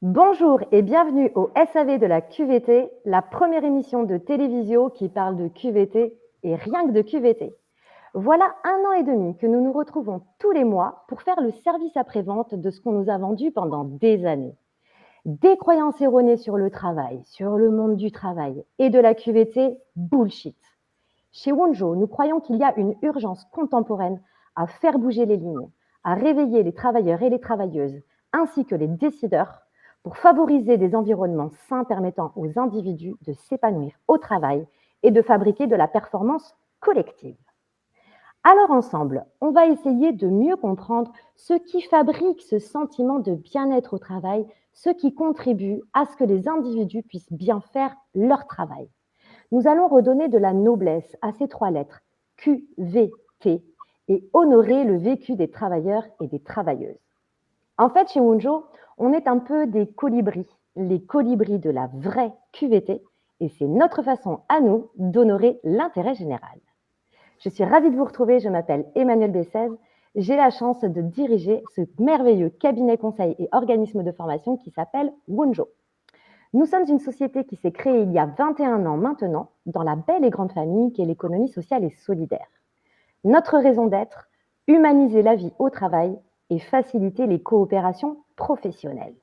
Bonjour et bienvenue au SAV de la QVT, la première émission de télévisio qui parle de QVT et rien que de QVT. Voilà 1 an et demi que nous nous retrouvons tous les mois pour faire le service après-vente de ce qu'on nous a vendu pendant des années. Des croyances erronées sur le travail, sur le monde du travail et de la QVT, bullshit. Chez Wonjo, nous croyons qu'il y a une urgence contemporaine à faire bouger les lignes, à réveiller les travailleurs et les travailleuses, ainsi que les décideurs, pour favoriser des environnements sains permettant aux individus de s'épanouir au travail et de fabriquer de la performance collective. Alors ensemble, on va essayer de mieux comprendre ce qui fabrique ce sentiment de bien-être au travail, ce qui contribue à ce que les individus puissent bien faire leur travail. Nous allons redonner de la noblesse à ces 3 lettres, QVT, et honorer le vécu des travailleurs et des travailleuses. En fait, chez Wonjo, on est un peu des colibris, les colibris de la vraie QVT, et c'est notre façon à nous d'honorer l'intérêt général. Je suis ravie de vous retrouver, je m'appelle Emmanuelle Bessez, j'ai la chance de diriger ce merveilleux cabinet conseil et organisme de formation qui s'appelle Wonjo. Nous sommes une société qui s'est créée il y a 21 ans maintenant, dans la belle et grande famille qu'est l'économie sociale et solidaire. Notre raison d'être, humaniser la vie au travail et faciliter les coopérations professionnelles.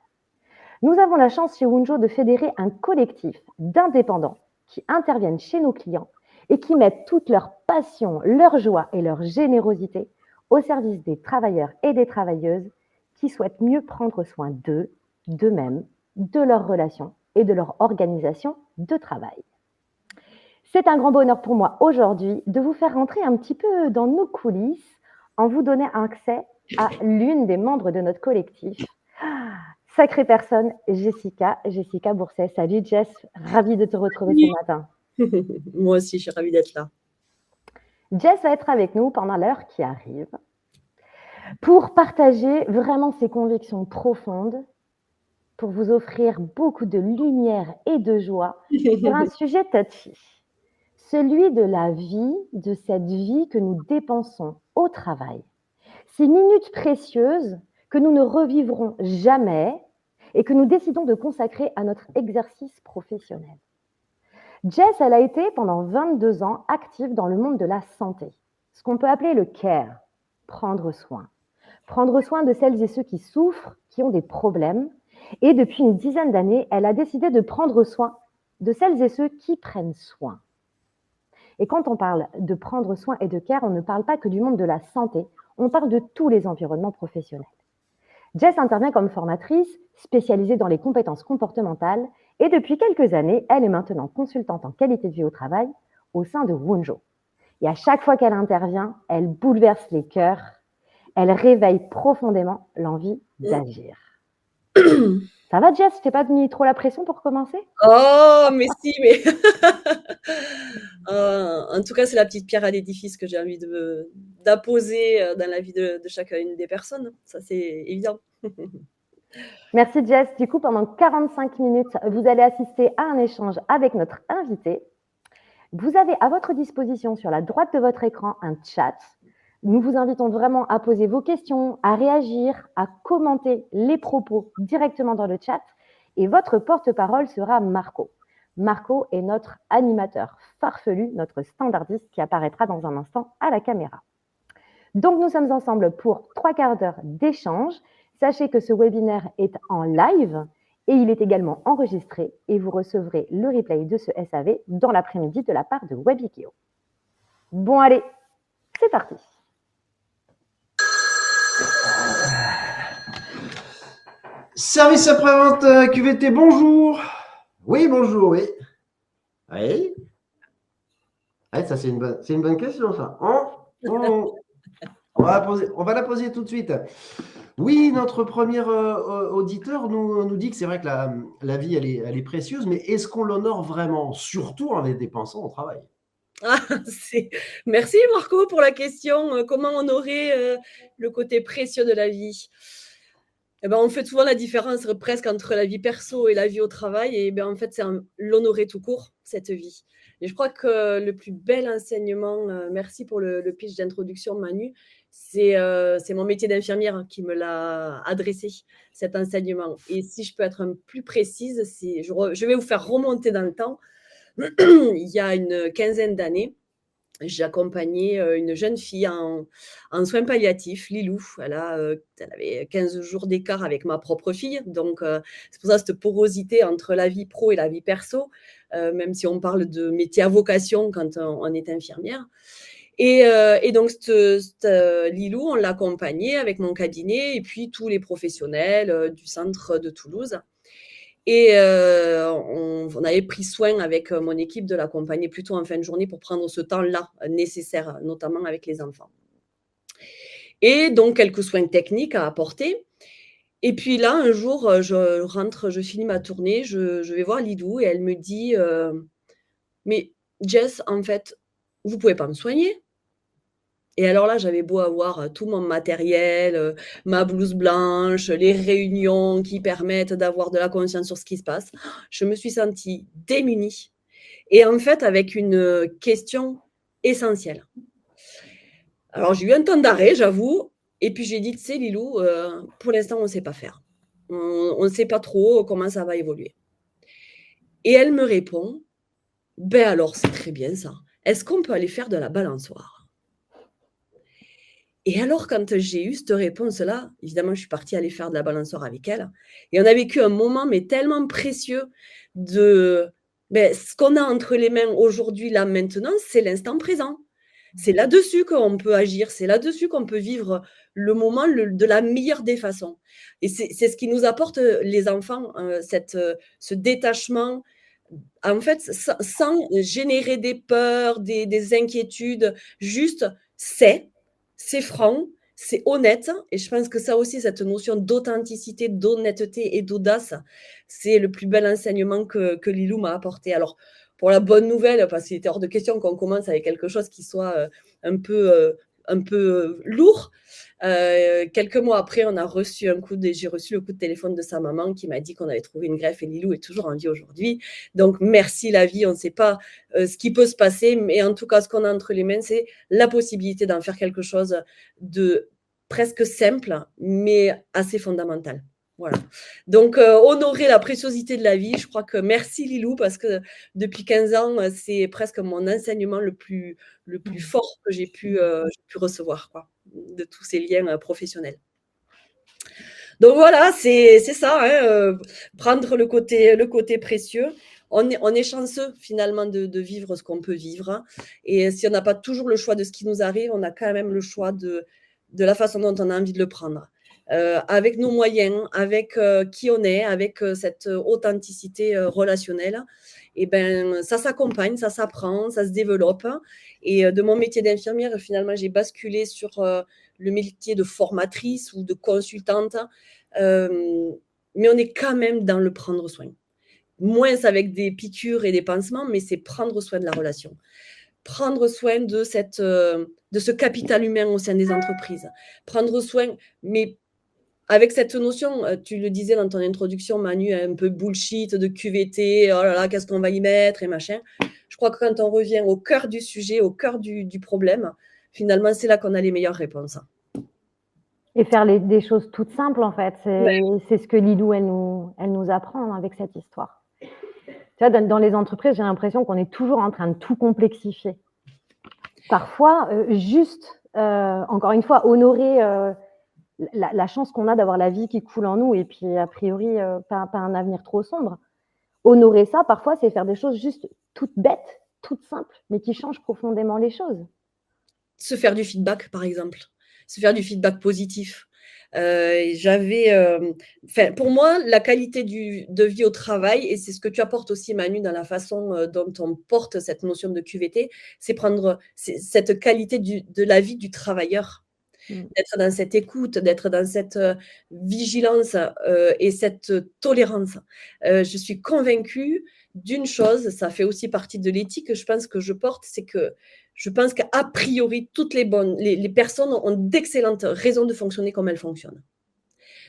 Nous avons la chance chez Wonjo de fédérer un collectif d'indépendants qui interviennent chez nos clients et qui mettent toute leur passion, leur joie et leur générosité au service des travailleurs et des travailleuses qui souhaitent mieux prendre soin d'eux, d'eux-mêmes, de leurs relations et de leur organisation de travail. C'est un grand bonheur pour moi aujourd'hui de vous faire rentrer un petit peu dans nos coulisses en vous donnant accès à l'une des membres de notre collectif. Sacrée personne, Jessica Bourset. Salut Jess, ravie de te retrouver ce matin. Moi aussi, je suis ravie d'être là. Jess va être avec nous pendant l'heure qui arrive pour partager vraiment ses convictions profondes, pour vous offrir beaucoup de lumière et de joie sur un sujet touchy, celui de la vie, de cette vie que nous dépensons au travail. Ces minutes précieuses que nous ne revivrons jamais et que nous décidons de consacrer à notre exercice professionnel. Jess, elle a été pendant 22 ans active dans le monde de la santé, ce qu'on peut appeler le care, prendre soin. Prendre soin de celles et ceux qui souffrent, qui ont des problèmes. Et depuis une dizaine d'années, elle a décidé de prendre soin de celles et ceux qui prennent soin. Et quand on parle de prendre soin et de care, on ne parle pas que du monde de la santé, on parle de tous les environnements professionnels. Jess intervient comme formatrice spécialisée dans les compétences comportementales et depuis quelques années, elle est maintenant consultante en qualité de vie au travail au sein de Wonjo. Et à chaque fois qu'elle intervient, elle bouleverse les cœurs, elle réveille profondément l'envie d'agir. Ça va Jess, t'es pas mis trop la pression pour commencer? Oh, mais si, mais en tout cas, c'est la petite pierre à l'édifice que j'ai envie d'apposer dans la vie de chacune des personnes. Ça, c'est évident. Merci Jess. Du coup, pendant 45 minutes, vous allez assister à un échange avec notre invité. Vous avez à votre disposition sur la droite de votre écran un chat. Nous vous invitons vraiment à poser vos questions, à réagir, à commenter les propos directement dans le chat. Et votre porte-parole sera Marco. Marco est notre animateur farfelu, notre standardiste qui apparaîtra dans un instant à la caméra. Donc nous sommes ensemble pour 3/4 d'heure d'échange. Sachez que ce webinaire est en live et il est également enregistré et vous recevrez le replay de ce SAV dans l'après-midi de la part de Webikio. Bon allez, c'est parti. Service après-vente QVT, bonjour. Oui, bonjour, oui. Oui. Ouais, ça, c'est une bonne question, ça. On va la poser tout de suite. Oui, notre premier auditeur nous dit que c'est vrai que la vie, elle est précieuse, mais est-ce qu'on l'honore vraiment, surtout en les dépensant au travail? Ah, merci Marco pour la question. Comment honorer le côté précieux de la vie? Eh ben, on fait souvent la différence presque entre la vie perso et la vie au travail. Et ben, en fait, c'est l'honorer tout court, cette vie. Et je crois que le plus bel enseignement, merci pour le pitch d'introduction, Manu, c'est mon métier d'infirmière qui me l'a adressé, cet enseignement. Et si je peux être un plus précise, je vais vous faire remonter dans le temps. Il y a une quinzaine d'années, j'accompagnais une jeune fille en soins palliatifs, Lilou. Elle avait 15 jours d'écart avec ma propre fille. Donc, c'est pour ça cette porosité entre la vie pro et la vie perso, même si on parle de métier à vocation quand on est infirmière. Et donc, Lilou, on l'accompagnait avec mon cabinet et puis tous les professionnels du centre de Toulouse. Et on avait pris soin avec mon équipe de l'accompagner plutôt en fin de journée pour prendre ce temps-là nécessaire, notamment avec les enfants. Et donc, quelques soins techniques à apporter. Et puis là, un jour, je finis ma tournée, je vais voir Lilou et elle me dit mais Jess, en fait, vous ne pouvez pas me soigner? Et alors là, j'avais beau avoir tout mon matériel, ma blouse blanche, les réunions qui permettent d'avoir de la conscience sur ce qui se passe. Je me suis sentie démunie. Et en fait, avec une question essentielle. Alors, j'ai eu un temps d'arrêt, j'avoue. Et puis, j'ai dit, tu sais, Lilou, pour l'instant, on ne sait pas faire. On ne sait pas trop comment ça va évoluer. Et elle me répond, ben alors, c'est très bien ça. Est-ce qu'on peut aller faire de la balançoire? Et alors, quand j'ai eu cette réponse-là, évidemment, je suis partie aller faire de la balançoire avec elle. Et on a vécu un moment, mais tellement précieux de ce qu'on a entre les mains aujourd'hui, là, maintenant, c'est l'instant présent. C'est là-dessus qu'on peut agir, c'est là-dessus qu'on peut vivre le moment de la meilleure des façons. Et c'est ce qui nous apporte les enfants, ce détachement, en fait, sans générer des peurs, des inquiétudes, juste c'est franc, c'est honnête. Et je pense que ça aussi, cette notion d'authenticité, d'honnêteté et d'audace, c'est le plus bel enseignement que Lilou m'a apporté. Alors, pour la bonne nouvelle, parce qu'il était hors de question qu'on commence avec quelque chose qui soit un peu lourd. Quelques mois après, j'ai reçu le coup de téléphone de sa maman qui m'a dit qu'on avait trouvé une greffe et Lilou est toujours en vie aujourd'hui. Donc, merci la vie. On ne sait pas ce qui peut se passer, mais en tout cas, ce qu'on a entre les mains, c'est la possibilité d'en faire quelque chose de presque simple, mais assez fondamental. Voilà. Donc, honorer la préciosité de la vie, je crois que merci Lilou, parce que depuis 15 ans, c'est presque mon enseignement le plus fort que j'ai pu recevoir, quoi, de tous ces liens professionnels. Donc voilà, c'est ça, hein, prendre le côté précieux. On est chanceux finalement de vivre ce qu'on peut vivre. Et si on n'a pas toujours le choix de ce qui nous arrive, on a quand même le choix de la façon dont on a envie de le prendre. Avec nos moyens, avec qui on est, avec cette authenticité relationnelle, et ben ça s'accompagne, ça s'apprend, ça se développe. Et de mon métier d'infirmière, finalement, j'ai basculé sur le métier de formatrice ou de consultante, mais on est quand même dans le prendre soin. Moins avec des piqûres et des pansements, mais c'est prendre soin de la relation. Prendre soin de ce capital humain au sein des entreprises. Prendre soin, mais avec cette notion, tu le disais dans ton introduction, Manu, un peu bullshit de QVT, oh là là, qu'est-ce qu'on va y mettre et machin. Je crois que quand on revient au cœur du sujet, au cœur du problème, finalement, c'est là qu'on a les meilleures réponses. Et faire des choses toutes simples, en fait. C'est ce que Lilou, elle nous apprend avec cette histoire. Tu vois, dans les entreprises, j'ai l'impression qu'on est toujours en train de tout complexifier. Parfois, encore une fois, honorer la chance qu'on a d'avoir la vie qui coule en nous et puis, a priori, pas un avenir trop sombre. Honorer ça, parfois, c'est faire des choses juste toutes bêtes, toutes simples, mais qui changent profondément les choses. Se faire du feedback, par exemple. Se faire du feedback positif. Pour moi, la qualité de vie au travail, et c'est ce que tu apportes aussi, Manu, dans la façon dont on porte cette notion de QVT, c'est prendre cette qualité de la vie du travailleur. D'être dans cette écoute, d'être dans cette vigilance et cette tolérance. Je suis convaincue d'une chose, ça fait aussi partie de l'éthique que je pense que je porte, c'est que je pense qu'a priori, toutes les personnes ont d'excellentes raisons de fonctionner comme elles fonctionnent.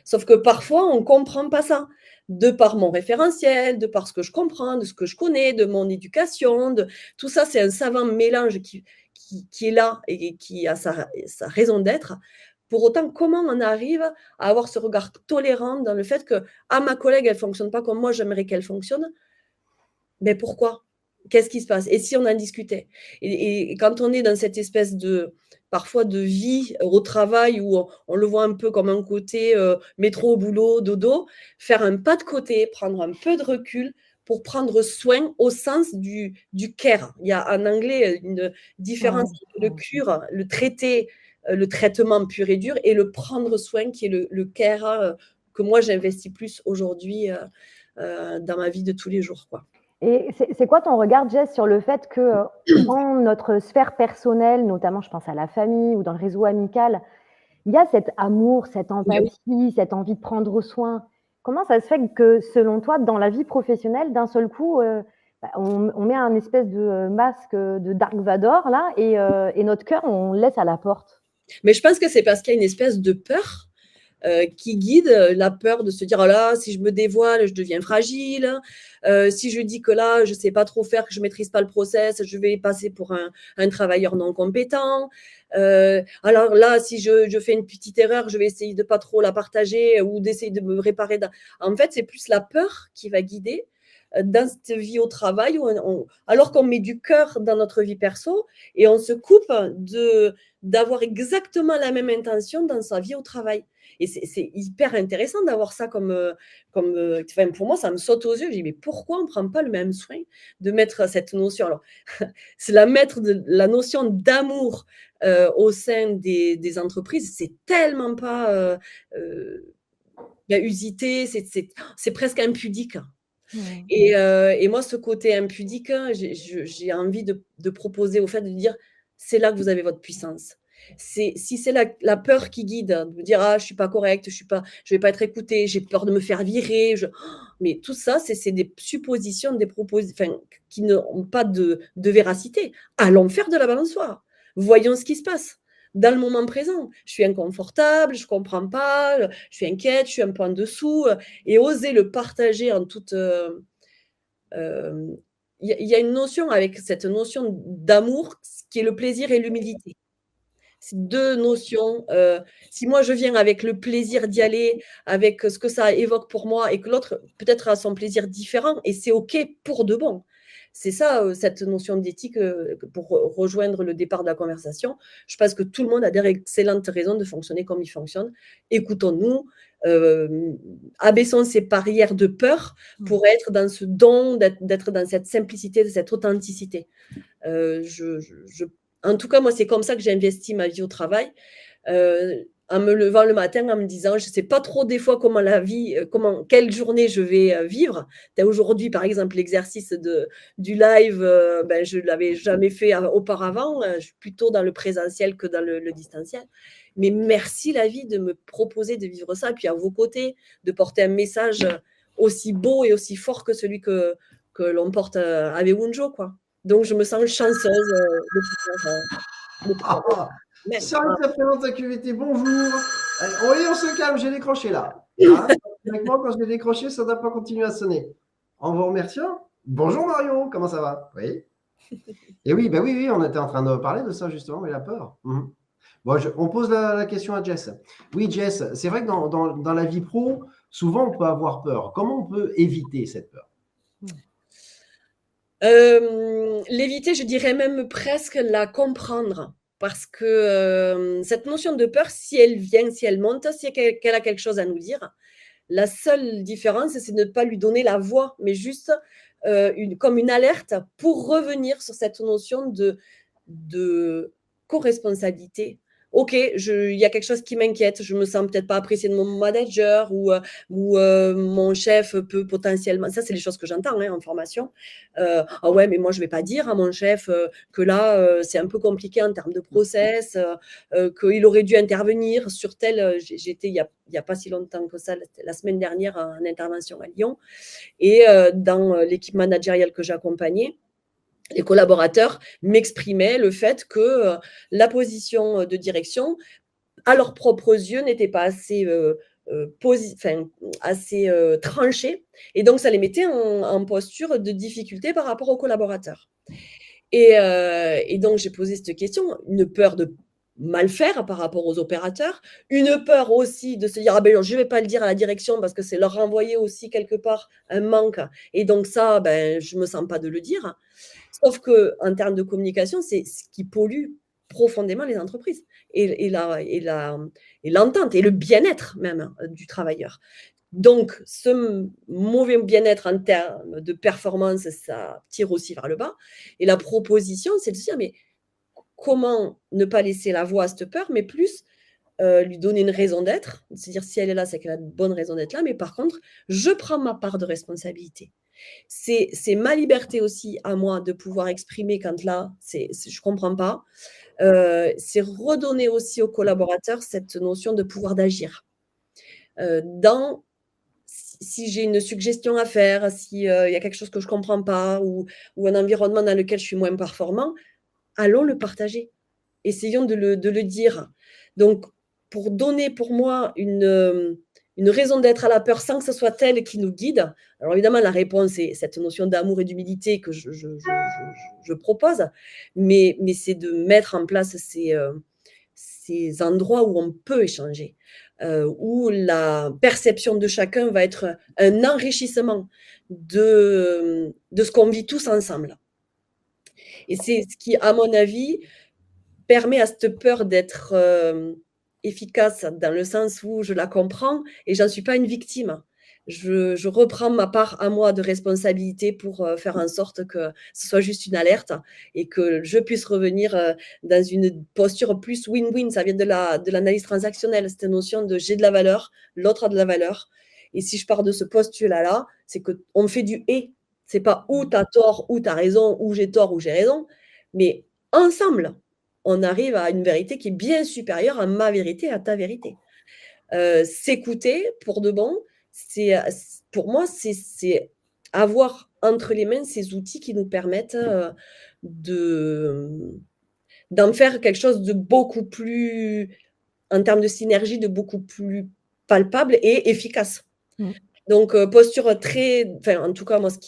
Sauf que parfois, on ne comprend pas ça. De par mon référentiel, de par ce que je comprends, de ce que je connais, de mon éducation, tout ça, c'est un savant mélange qui est là et qui a sa raison d'être. Pour autant, comment on arrive à avoir ce regard tolérant dans le fait que ma collègue, elle ne fonctionne pas comme moi, j'aimerais qu'elle fonctionne. Mais pourquoi? Qu'est-ce qui se passe? Et si on en discutait? Et quand on est dans cette espèce parfois de vie au travail où on le voit un peu comme un côté métro, boulot, dodo, faire un pas de côté, prendre un peu de recul pour prendre soin au sens du care. Il y a en anglais une différence entre le cure, le traiter, le traitement pur et dur, et le prendre soin qui est le care que moi j'investis plus aujourd'hui dans ma vie de tous les jours, quoi. Et c'est quoi ton regard, Jess, sur le fait que dans notre sphère personnelle, notamment je pense à la famille ou dans le réseau amical, il y a cet amour, cette empathie, cette envie de prendre soin. Comment ça se fait que, selon toi, dans la vie professionnelle, d'un seul coup, on met un espèce de masque de Dark Vador là, et notre cœur, on le laisse à la porte? Mais je pense que c'est parce qu'il y a une espèce de peur qui guide la peur de se dire, oh là, si je me dévoile, je deviens fragile. Si je dis que là, je ne sais pas trop faire, que je ne maîtrise pas le process, je vais passer pour un travailleur non compétent. Alors là, si je fais une petite erreur, je vais essayer de ne pas trop la partager ou d'essayer de me réparer. En fait, c'est plus la peur qui va guider dans cette vie au travail, alors qu'on met du cœur dans notre vie perso et on se coupe d'avoir exactement la même intention dans sa vie au travail. Et c'est hyper intéressant d'avoir ça enfin, pour moi, ça me saute aux yeux. Je dis, mais pourquoi on ne prend pas le même soin de mettre cette notion? Alors, c'est la notion d'amour au sein des entreprises, c'est tellement pas usité, c'est presque impudique. Et moi, ce côté impudique, j'ai envie de proposer au fait de dire, c'est là que vous avez votre puissance. Si c'est la peur qui guide, de dire, je ne suis pas correcte, je vais pas être écoutée, j'ai peur de me faire virer. Mais tout ça, c'est des suppositions, des propositions qui n'ont pas de véracité. Allons faire de la balançoire. Voyons ce qui se passe. Dans le moment présent, je suis inconfortable, je ne comprends pas, je suis inquiète, je suis un peu en dessous, et oser le partager en toute... Il y a une notion avec cette notion d'amour qui est le plaisir et l'humilité. C'est deux notions. Si moi je viens avec le plaisir d'y aller, avec ce que ça évoque pour moi, et que l'autre peut-être a son plaisir différent, et c'est OK pour de bon. C'est ça, cette notion d'éthique, pour rejoindre le départ de la conversation. Je pense que tout le monde a des excellentes raisons de fonctionner comme il fonctionne. Écoutons-nous, abaissons ces barrières de peur pour être dans ce don, d'être dans cette simplicité, de cette authenticité. En tout cas, moi, c'est comme ça que j'ai investi ma vie au travail. En me levant le matin, en me disant, je ne sais pas trop des fois quelle journée je vais vivre. Aujourd'hui, par exemple, l'exercice du live, je ne l'avais jamais fait auparavant. Je suis plutôt dans le présentiel que dans le distanciel. Mais merci la vie de me proposer de vivre ça. Et puis à vos côtés, de porter un message aussi beau et aussi fort que celui que l'on porte à Wunjo, quoi. Donc, je me sens chanceuse de pouvoir. Service après-vente à QVT, bonjour. Allez, on se calme, j'ai décroché là. Avec moi, quand je l'ai décroché, ça ne doit pas continuer à sonner. En vous remerciant. Bonjour Marion, comment ça va? Oui. Et oui, oui, on était en train de parler de ça justement, mais la peur. Bon, on pose la question à Jess. Oui, Jess, c'est vrai que dans la vie pro, souvent on peut avoir peur. Comment on peut éviter cette peur? L'éviter, je dirais même presque la comprendre. Parce que cette notion de peur, si elle vient, si elle monte, si qu'elle a quelque chose à nous dire, la seule différence, c'est de ne pas lui donner la voix, mais juste comme une alerte pour revenir sur cette notion de co-responsabilité. OK, il y a quelque chose qui m'inquiète, je me sens peut-être pas appréciée de mon manager ou mon chef peut potentiellement, ça c'est les choses que j'entends en formation, ah ouais, mais moi je vais pas dire à mon chef que là c'est un peu compliqué en termes de process, qu'il aurait dû intervenir sur tel, j'étais il y a pas si longtemps que ça, la semaine dernière en intervention à Lyon, et dans l'équipe managériale que j'accompagnais, les collaborateurs m'exprimaient le fait que la position de direction, à leurs propres yeux, n'était pas assez tranchée. Et donc, ça les mettait en posture de difficulté par rapport aux collaborateurs. Et donc, j'ai posé cette question, une peur de mal faire par rapport aux opérateurs, une peur aussi de se dire ah ben je vais pas le dire à la direction parce que c'est leur renvoyer aussi quelque part un manque et donc ça ben je me sens pas de le dire. Sauf que en termes de communication, c'est ce qui pollue profondément les entreprises et l'entente et le bien-être même du travailleur. Donc, ce mauvais bien-être en termes de performance, ça tire aussi vers le bas. Et la proposition, c'est de se dire, mais comment ne pas laisser la voix à cette peur, mais plus lui donner une raison d'être. C'est-à-dire, si elle est là, c'est qu'elle a une bonne raison d'être là. Mais par contre, je prends ma part de responsabilité. C'est ma liberté aussi à moi de pouvoir exprimer quand là, je ne comprends pas. C'est redonner aussi aux collaborateurs cette notion de pouvoir d'agir. Si j'ai une suggestion à faire, s'il y a quelque chose que je ne comprends pas ou un environnement dans lequel je suis moins performant, allons le partager. Essayons de le dire. Donc, pour donner pour moi une raison d'être à la peur sans que ce soit elle qui nous guide. Alors évidemment, la réponse est cette notion d'amour et d'humilité que je propose, mais c'est de mettre en place ces endroits où on peut échanger, où la perception de chacun va être un enrichissement de ce qu'on vit tous ensemble. Et c'est ce qui, à mon avis, permet à cette peur d'être efficace dans le sens où je la comprends et j'en suis pas une victime. Je reprends ma part à moi de responsabilité pour faire en sorte que ce soit juste une alerte et que je puisse revenir dans une posture plus win-win. Ça vient de l'analyse transactionnelle, cette notion de j'ai de la valeur, l'autre a de la valeur. Et si je pars de ce postulat-là, c'est qu'on fait du « et ». C'est pas ou tu as tort, ou tu as raison, ou j'ai tort, ou j'ai raison, mais ensemble, on arrive à une vérité qui est bien supérieure à ma vérité, à ta vérité. S'écouter pour de bon, pour moi, c'est avoir entre les mains ces outils qui nous permettent d'en faire quelque chose de beaucoup plus, en termes de synergie, de beaucoup plus palpable et efficace. Donc, posture très, enfin, en tout cas, moi, ce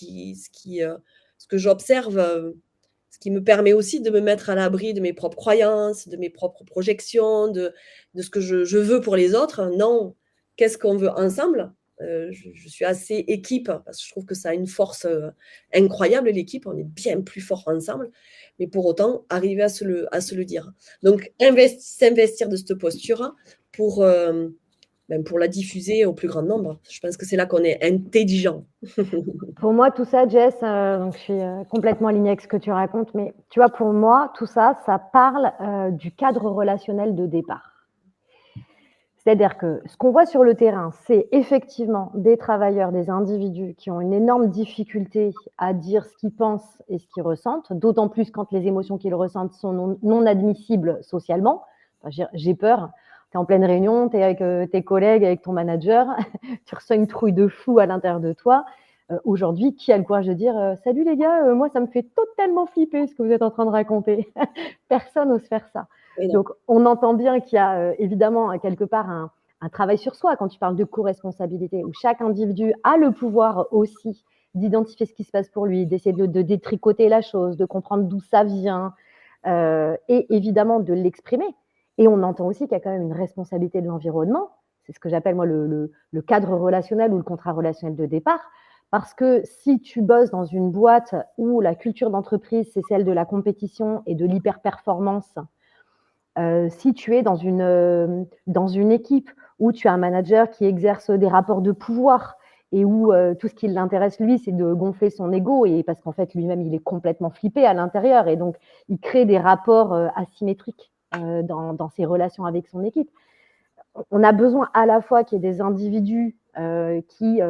que j'observe, ce qui me permet aussi de me mettre à l'abri de mes propres croyances, de mes propres projections, de ce que je veux pour les autres. Non, qu'est-ce qu'on veut ensemble? Je suis assez équipe, parce que je trouve que ça a une force incroyable, l'équipe. On est bien plus fort ensemble. Mais pour autant, arriver à se le dire. Donc, s'investir de cette posture pour la diffuser au plus grand nombre. Je pense que c'est là qu'on est intelligent. Pour moi, tout ça, Jess, donc je suis complètement alignée avec ce que tu racontes, mais tu vois, pour moi, tout ça, ça parle du cadre relationnel de départ. C'est-à-dire que ce qu'on voit sur le terrain, c'est effectivement des travailleurs, des individus qui ont une énorme difficulté à dire ce qu'ils pensent et ce qu'ils ressentent, d'autant plus quand les émotions qu'ils ressentent sont non admissibles socialement. Enfin, j'ai peur. Tu es en pleine réunion, tu es avec tes collègues, avec ton manager, tu ressens une trouille de fou à l'intérieur de toi. Aujourd'hui, qui a le courage de dire « Salut les gars, moi ça me fait totalement flipper ce que vous êtes en train de raconter ». Personne n'ose faire ça. Donc, on entend bien qu'il y a évidemment quelque part un travail sur soi quand tu parles de co-responsabilité, où chaque individu a le pouvoir aussi d'identifier ce qui se passe pour lui, d'essayer de détricoter la chose, de comprendre d'où ça vient et évidemment de l'exprimer. Et on entend aussi qu'il y a quand même une responsabilité de l'environnement. C'est ce que j'appelle moi le cadre relationnel ou le contrat relationnel de départ. Parce que si tu bosses dans une boîte où la culture d'entreprise, c'est celle de la compétition et de l'hyper-performance, si tu es dans une équipe où tu as un manager qui exerce des rapports de pouvoir et où tout ce qui l'intéresse, lui, c'est de gonfler son ego, et parce qu'en fait, lui-même, il est complètement flippé à l'intérieur, et donc il crée des rapports asymétriques dans ses relations avec son équipe. On a besoin à la fois qu'il y ait des individus qui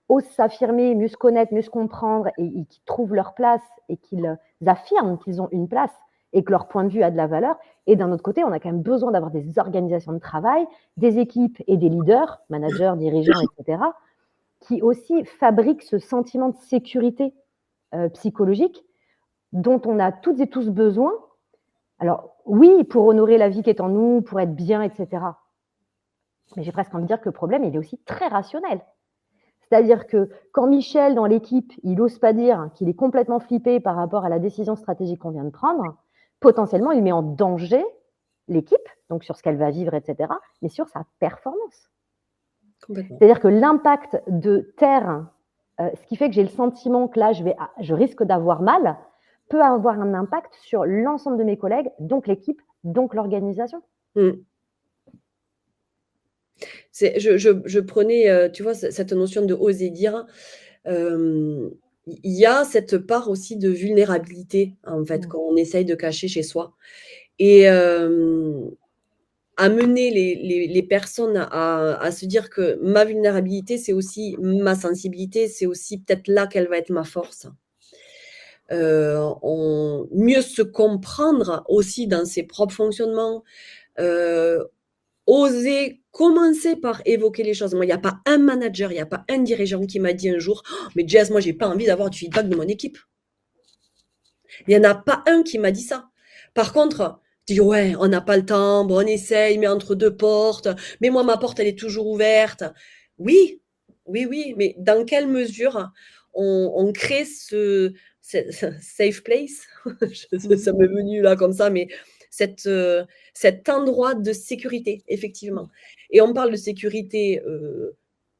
osent s'affirmer, mieux se connaître, mieux se comprendre, et qui trouvent leur place et qu'ils affirment qu'ils ont une place et que leur point de vue a de la valeur. Et d'un autre côté, on a quand même besoin d'avoir des organisations de travail, des équipes et des leaders, managers, dirigeants, etc., qui aussi fabriquent ce sentiment de sécurité psychologique dont on a toutes et tous besoin. Alors oui, pour honorer la vie qui est en nous, pour être bien, etc. Mais j'ai presque envie de dire que le problème, il est aussi très rationnel. C'est-à-dire que quand Michel, dans l'équipe, il n'ose pas dire qu'il est complètement flippé par rapport à la décision stratégique qu'on vient de prendre, potentiellement, il met en danger l'équipe, donc sur ce qu'elle va vivre, etc., mais sur sa performance. C'est-à-dire que l'impact de taire, ce qui fait que j'ai le sentiment que là, je risque d'avoir mal, peut avoir un impact sur l'ensemble de mes collègues, donc l'équipe, donc l'organisation. Je prenais, tu vois, cette notion de oser dire. Il y a cette part aussi de vulnérabilité, en fait, quand on essaye de cacher chez soi. Et amener les personnes à se dire que ma vulnérabilité, c'est aussi ma sensibilité, c'est aussi peut-être là qu'elle va être ma force. Mieux se comprendre aussi dans ses propres fonctionnements, oser commencer par évoquer les choses. Moi, il n'y a pas un manager, il n'y a pas un dirigeant qui m'a dit un jour oh, « Mais Jess, moi, j'ai pas envie d'avoir du feedback de mon équipe. » Il n'y en a pas un qui m'a dit ça. Par contre, je dis « Ouais, on n'a pas le temps, bon, on essaye, mais entre deux portes. Mais moi, ma porte, elle est toujours ouverte. » Oui, mais dans quelle mesure on crée ce safe place ça m'est venu là comme ça, mais cet endroit de sécurité, effectivement. Et on parle de sécurité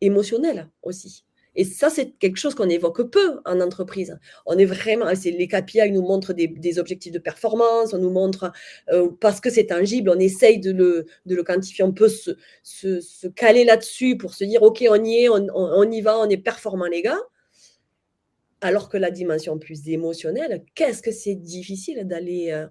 émotionnelle aussi. Et ça, c'est quelque chose qu'on évoque peu en entreprise. On est vraiment, les KPI nous montrent des objectifs de performance, on nous montre, parce que c'est tangible, on essaye de le quantifier, on peut se caler là-dessus pour se dire, OK, on y est, on y va, on est performant les gars. Alors que la dimension plus émotionnelle, qu'est-ce que c'est difficile d'aller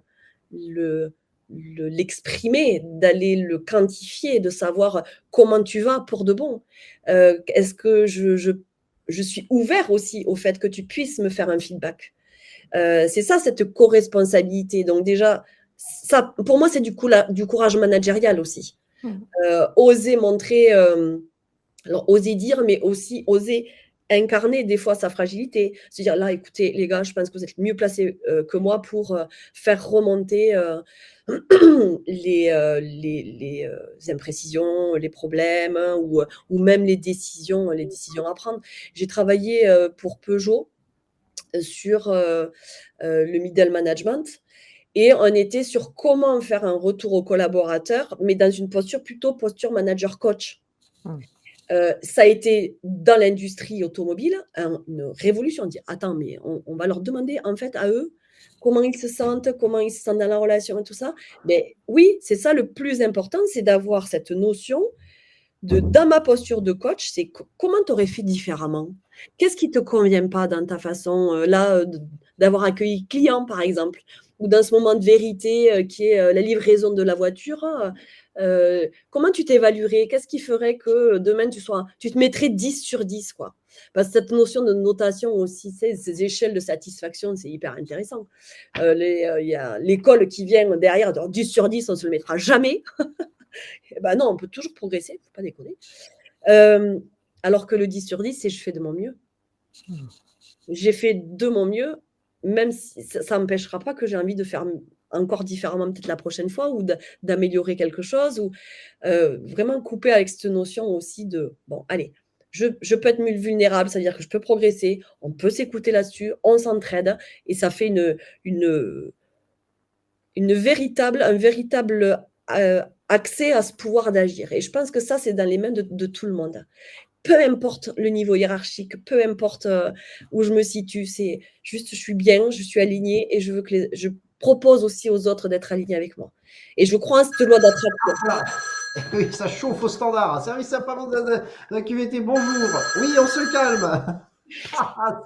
l'exprimer, d'aller le quantifier, de savoir comment tu vas pour de bon. Est-ce que je suis ouvert aussi au fait que tu puisses me faire un feedback. C'est ça, cette co-responsabilité. Donc déjà, ça, pour moi, c'est du courage managérial aussi. Oser montrer, alors oser dire, mais aussi oser incarner des fois sa fragilité. C'est-à-dire là, écoutez, les gars, je pense que vous êtes mieux placés que moi pour faire remonter les imprécisions, les problèmes ou même les décisions à prendre. J'ai travaillé pour Peugeot sur le middle management et on était sur comment faire un retour aux collaborateurs, mais dans une posture manager-coach. Ça a été dans l'industrie automobile une révolution. On dit attends, mais on va leur demander en fait à eux comment ils se sentent dans la relation et tout ça. Mais oui, c'est ça le plus important, c'est d'avoir cette notion dans ma posture de coach, c'est comment tu aurais fait différemment. Qu'est-ce qui ne te convient pas dans ta façon là d'avoir accueilli client, par exemple, ou dans ce moment de vérité qui est la livraison de la voiture. Comment tu t'évaluerais? Qu'est-ce qui ferait que demain tu te mettrais 10 sur 10 quoi? Parce que cette notion de notation aussi, ces échelles de satisfaction, c'est hyper intéressant. Il y a l'école qui vient derrière, 10 sur 10, on ne se le mettra jamais. Ben non, on peut toujours progresser, il ne faut pas déconner. Alors que le 10 sur 10, c'est je fais de mon mieux. J'ai fait de mon mieux, même si ça n'empêchera pas que j'ai envie de faire encore différemment peut-être la prochaine fois ou d'améliorer quelque chose ou vraiment couper avec cette notion aussi de bon, allez, je peux être vulnérable, c'est-à-dire que je peux progresser, on peut s'écouter là-dessus, on s'entraide et ça fait un véritable accès à ce pouvoir d'agir. Et je pense que ça, c'est dans les mains de tout le monde. Peu importe le niveau hiérarchique, peu importe où je me situe, c'est juste je suis bien, je suis alignée et je veux que je propose aussi aux autres d'être alignés avec moi. Et je crois en cette loi d'attraction. Oui, ça chauffe au standard. Service après-vente de la QVT, bonjour. Oui, on se calme.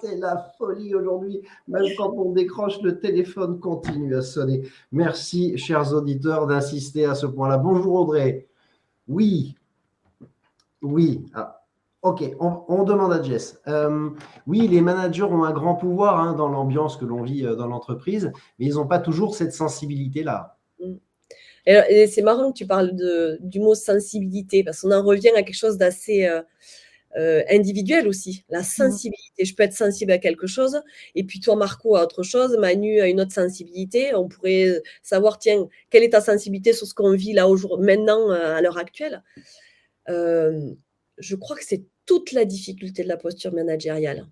C'est la folie aujourd'hui. Même quand on décroche, le téléphone continue à sonner. Merci, chers auditeurs, d'insister à ce point-là. Bonjour Audrey. Oui. Ah, ok, on demande à Jess. Oui, les managers ont un grand pouvoir dans l'ambiance que l'on vit dans l'entreprise, mais ils n'ont pas toujours cette sensibilité-là. Et c'est marrant que tu parles du mot sensibilité, parce qu'on en revient à quelque chose d'assez individuel aussi, la sensibilité. Je peux être sensible à quelque chose, et puis toi, Marco, à autre chose, Manu a une autre sensibilité. On pourrait savoir, tiens, quelle est ta sensibilité sur ce qu'on vit là maintenant, à l'heure actuelle. Je crois que c'est toute la difficulté de la posture managériale.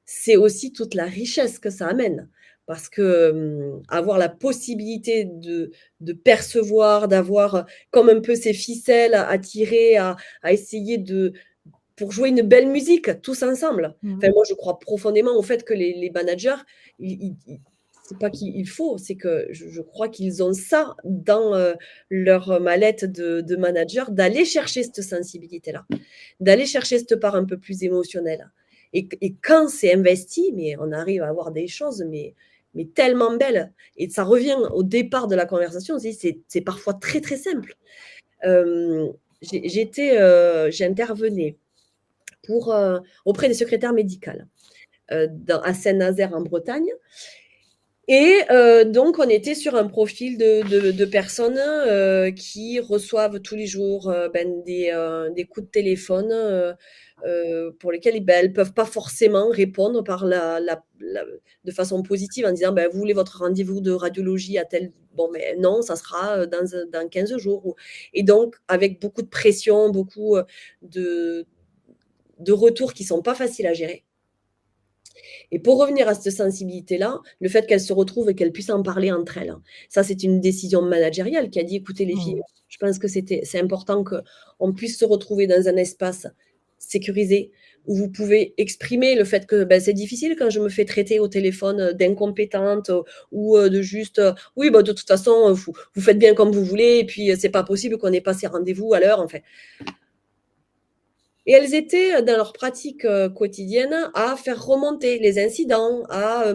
C'est aussi toute la richesse que ça amène. Parce que avoir la possibilité de percevoir, d'avoir comme un peu ces ficelles à tirer, à essayer pour jouer une belle musique tous ensemble. Enfin, moi, je crois profondément au fait que les managers, c'est pas qu'il faut, c'est que je crois qu'ils ont ça dans leur mallette de manager, d'aller chercher cette sensibilité-là, d'aller chercher cette part un peu plus émotionnelle. Et quand c'est investi, mais on arrive à avoir des choses, mais tellement belles. Et ça revient au départ de la conversation, c'est parfois très, très simple. J'intervenais auprès des secrétaires médicales à Saint-Nazaire en Bretagne. Et donc, on était sur un profil de personnes qui reçoivent tous les jours des coups de téléphone pour lesquels elles ne peuvent pas forcément répondre de façon positive en disant vous voulez votre rendez-vous de radiologie à tel. Bon, mais non, ça sera dans 15 jours. Et donc, avec beaucoup de pression, beaucoup de retours qui ne sont pas faciles à gérer. Et pour revenir à cette sensibilité-là, le fait qu'elles se retrouvent et qu'elles puissent en parler entre elles, ça, c'est une décision managériale qui a dit, écoutez les filles, je pense que c'est important qu'on puisse se retrouver dans un espace sécurisé où vous pouvez exprimer le fait que c'est difficile quand je me fais traiter au téléphone d'incompétente ou de juste, oui, de toute façon, vous faites bien comme vous voulez et puis c'est pas possible qu'on ait pas ces rendez-vous à l'heure, en fait. Et elles étaient dans leur pratique quotidienne à faire remonter les incidents, à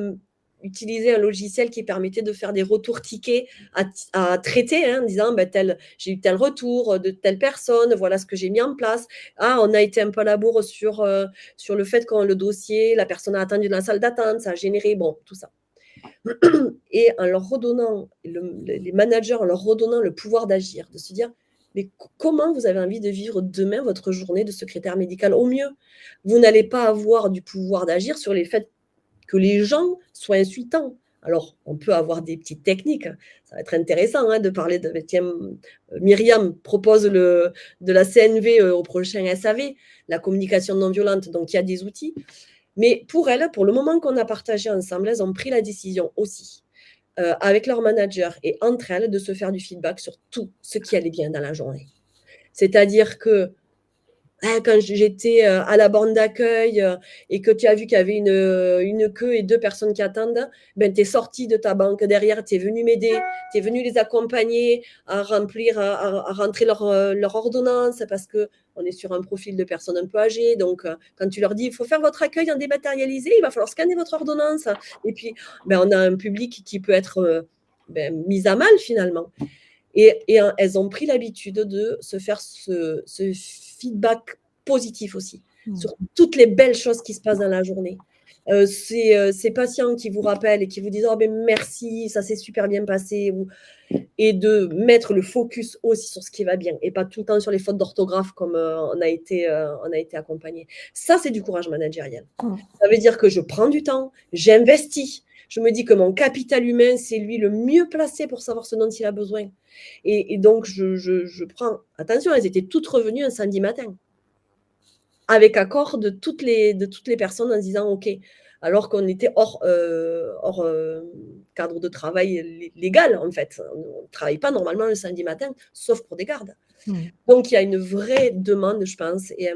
utiliser un logiciel qui permettait de faire des retours tickets à traiter, en disant j'ai eu tel retour de telle personne, voilà ce que j'ai mis en place. Ah, on a été un peu à la bourre sur le fait que le dossier, la personne a attendu dans la salle d'attente, ça a généré, tout ça. Et en leur redonnant, les managers, en leur redonnant le pouvoir d'agir, de se dire, mais comment vous avez envie de vivre demain votre journée de secrétaire médical au mieux? Vous n'allez pas avoir du pouvoir d'agir sur les faits que les gens soient insultants. Alors, on peut avoir des petites techniques. Ça va être intéressant de parler de... Tiens, Myriam propose de la CNV au prochain SAV, la communication non violente. Donc, il y a des outils. Mais pour elles, pour le moment qu'on a partagé ensemble, elles ont pris la décision aussi, avec leur manager et entre elles, de se faire du feedback sur tout ce qui allait bien dans la journée. C'est-à-dire que quand j'étais à la borne d'accueil et que tu as vu qu'il y avait une queue et 2 personnes qui attendent, tu es sorti de ta banque derrière, tu es venu m'aider, tu es venu les accompagner à rentrer leur ordonnance parce qu'on est sur un profil de personnes un peu âgées. Donc, quand tu leur dis, il faut faire votre accueil en dématérialisé, il va falloir scanner votre ordonnance. Et puis, on a un public qui peut être mis à mal finalement. Et elles ont pris l'habitude de se faire ce feedback positif aussi sur toutes les belles choses qui se passent dans la journée. Ces patients qui vous rappellent et qui vous disent merci, ça s'est super bien passé, et de mettre le focus aussi sur ce qui va bien et pas tout le temps sur les fautes d'orthographe comme on a été accompagné. Ça, c'est du courage managérial. Ça veut dire que je prends du temps, j'investis. Je me dis que mon capital humain, c'est lui le mieux placé pour savoir ce dont il a besoin. Et donc, je prends... Attention, elles étaient toutes revenues un samedi matin, avec accord de toutes les personnes en disant « Ok », alors qu'on était hors cadre de travail légal, en fait. On ne travaille pas normalement le samedi matin, sauf pour des gardes. Donc, il y a une vraie demande, je pense, et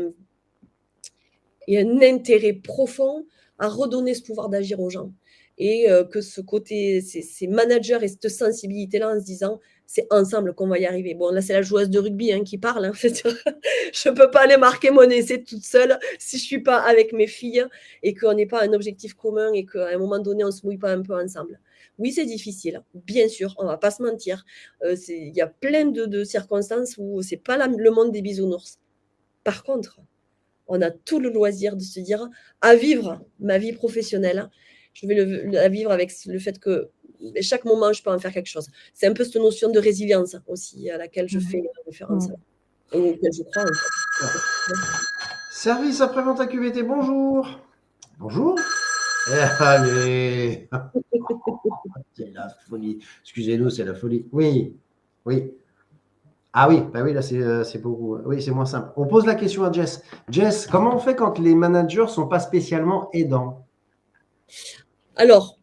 un intérêt profond à redonner ce pouvoir d'agir aux gens. Et que ce côté, ces managers et cette sensibilité-là en se disant, c'est ensemble qu'on va y arriver. Bon, là, c'est la joueuse de rugby qui parle. Je ne peux pas aller marquer mon essai toute seule si je ne suis pas avec mes filles et qu'on n'ait pas un objectif commun et qu'à un moment donné, on ne se mouille pas un peu ensemble. Oui, c'est difficile, bien sûr, on ne va pas se mentir. Il y a plein de circonstances où ce n'est pas le monde des bisounours. Par contre, on a tout le loisir de se dire, à vivre ma vie professionnelle, je vais la vivre avec le fait que chaque moment, je peux en faire quelque chose. C'est un peu cette notion de résilience aussi à laquelle je fais référence et auquel je crois. Service après-vente à QVT, bonjour. Bonjour. Allez. C'est la folie. Excusez-nous, c'est la folie. Oui. Ah oui, bah oui, là c'est beaucoup. Oui, c'est moins simple. On pose la question à Jess. Jess, comment on fait quand les managers sont pas spécialement aidants? Alors,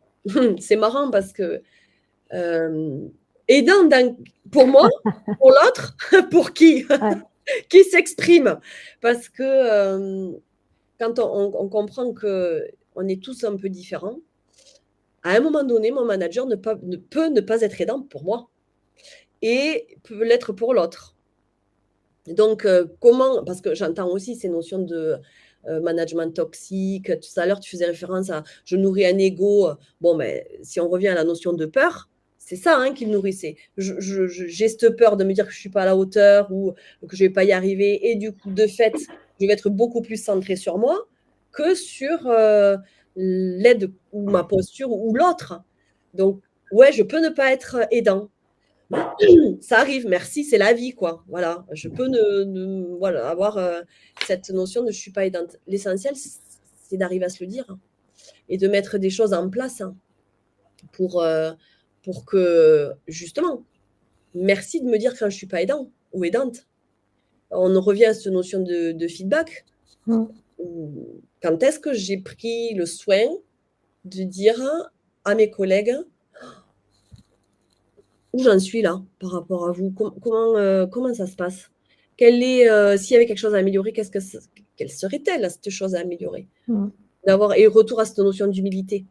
c'est marrant parce que aidant pour moi, pour l'autre, pour qui Ouais. qui s'exprime. Parce que quand on comprend qu'on est tous un peu différents, à un moment donné, mon manager ne peut ne pas être aidant pour moi et peut l'être pour l'autre. Donc, comment, parce que j'entends aussi ces notions de management toxique. Tout à l'heure, tu faisais référence à je nourris un ego. Bon, mais si on revient à la notion de peur, c'est ça hein, qu'il nourrissait. J'ai cette peur de me dire que je ne suis pas à la hauteur ou que je ne vais pas y arriver. Et du coup, de fait, je vais être beaucoup plus centrée sur moi que sur l'aide ou ma posture ou l'autre. Donc, ouais, je peux ne pas être aidant. Ça arrive, merci, c'est la vie, quoi. Voilà, je peux voilà, avoir cette notion de je ne suis pas aidante. L'essentiel, c'est d'arriver à se le dire hein, et de mettre des choses en place hein, pour que, justement, merci de me dire quand je ne suis pas aidant ou aidante. On revient à cette notion de feedback. Quand est-ce que j'ai pris le soin de dire à mes collègues où j'en suis là par rapport à vous? Comment ça se passe? S'il y avait quelque chose à améliorer, quelle serait-elle cette chose à améliorer? Et retour à cette notion d'humilité.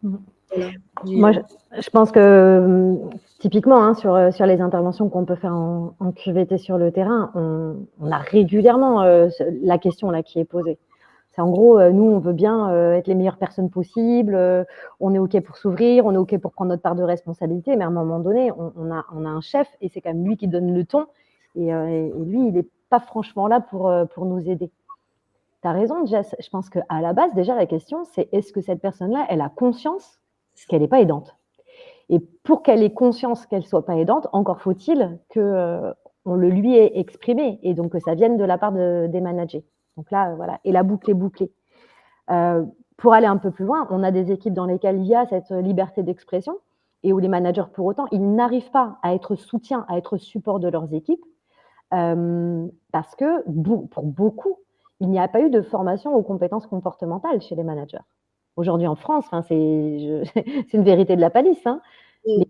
Voilà. Moi, je pense que typiquement, hein, sur les interventions qu'on peut faire en QVT sur le terrain, on a régulièrement la question là qui est posée. C'est en gros, nous, on veut bien être les meilleures personnes possibles, on est OK pour s'ouvrir, on est OK pour prendre notre part de responsabilité, mais à un moment donné, on a un chef et c'est quand même lui qui donne le ton. Et lui, il n'est pas franchement là pour nous aider. Tu as raison, Jess. Je pense qu'à la base, déjà, la question, c'est est-ce que cette personne-là, elle a conscience qu'elle n'est pas aidante? Et pour qu'elle ait conscience qu'elle ne soit pas aidante, encore faut-il qu'on le lui ait exprimé et donc que ça vienne de la part des managers. Donc là, voilà. Et la boucle est bouclée. Pour aller un peu plus loin, on a des équipes dans lesquelles il y a cette liberté d'expression et où les managers, pour autant, ils n'arrivent pas à être soutien, à être support de leurs équipes parce que pour beaucoup, il n'y a pas eu de formation aux compétences comportementales chez les managers. Aujourd'hui en France, c'est une vérité de la palisse. Hein.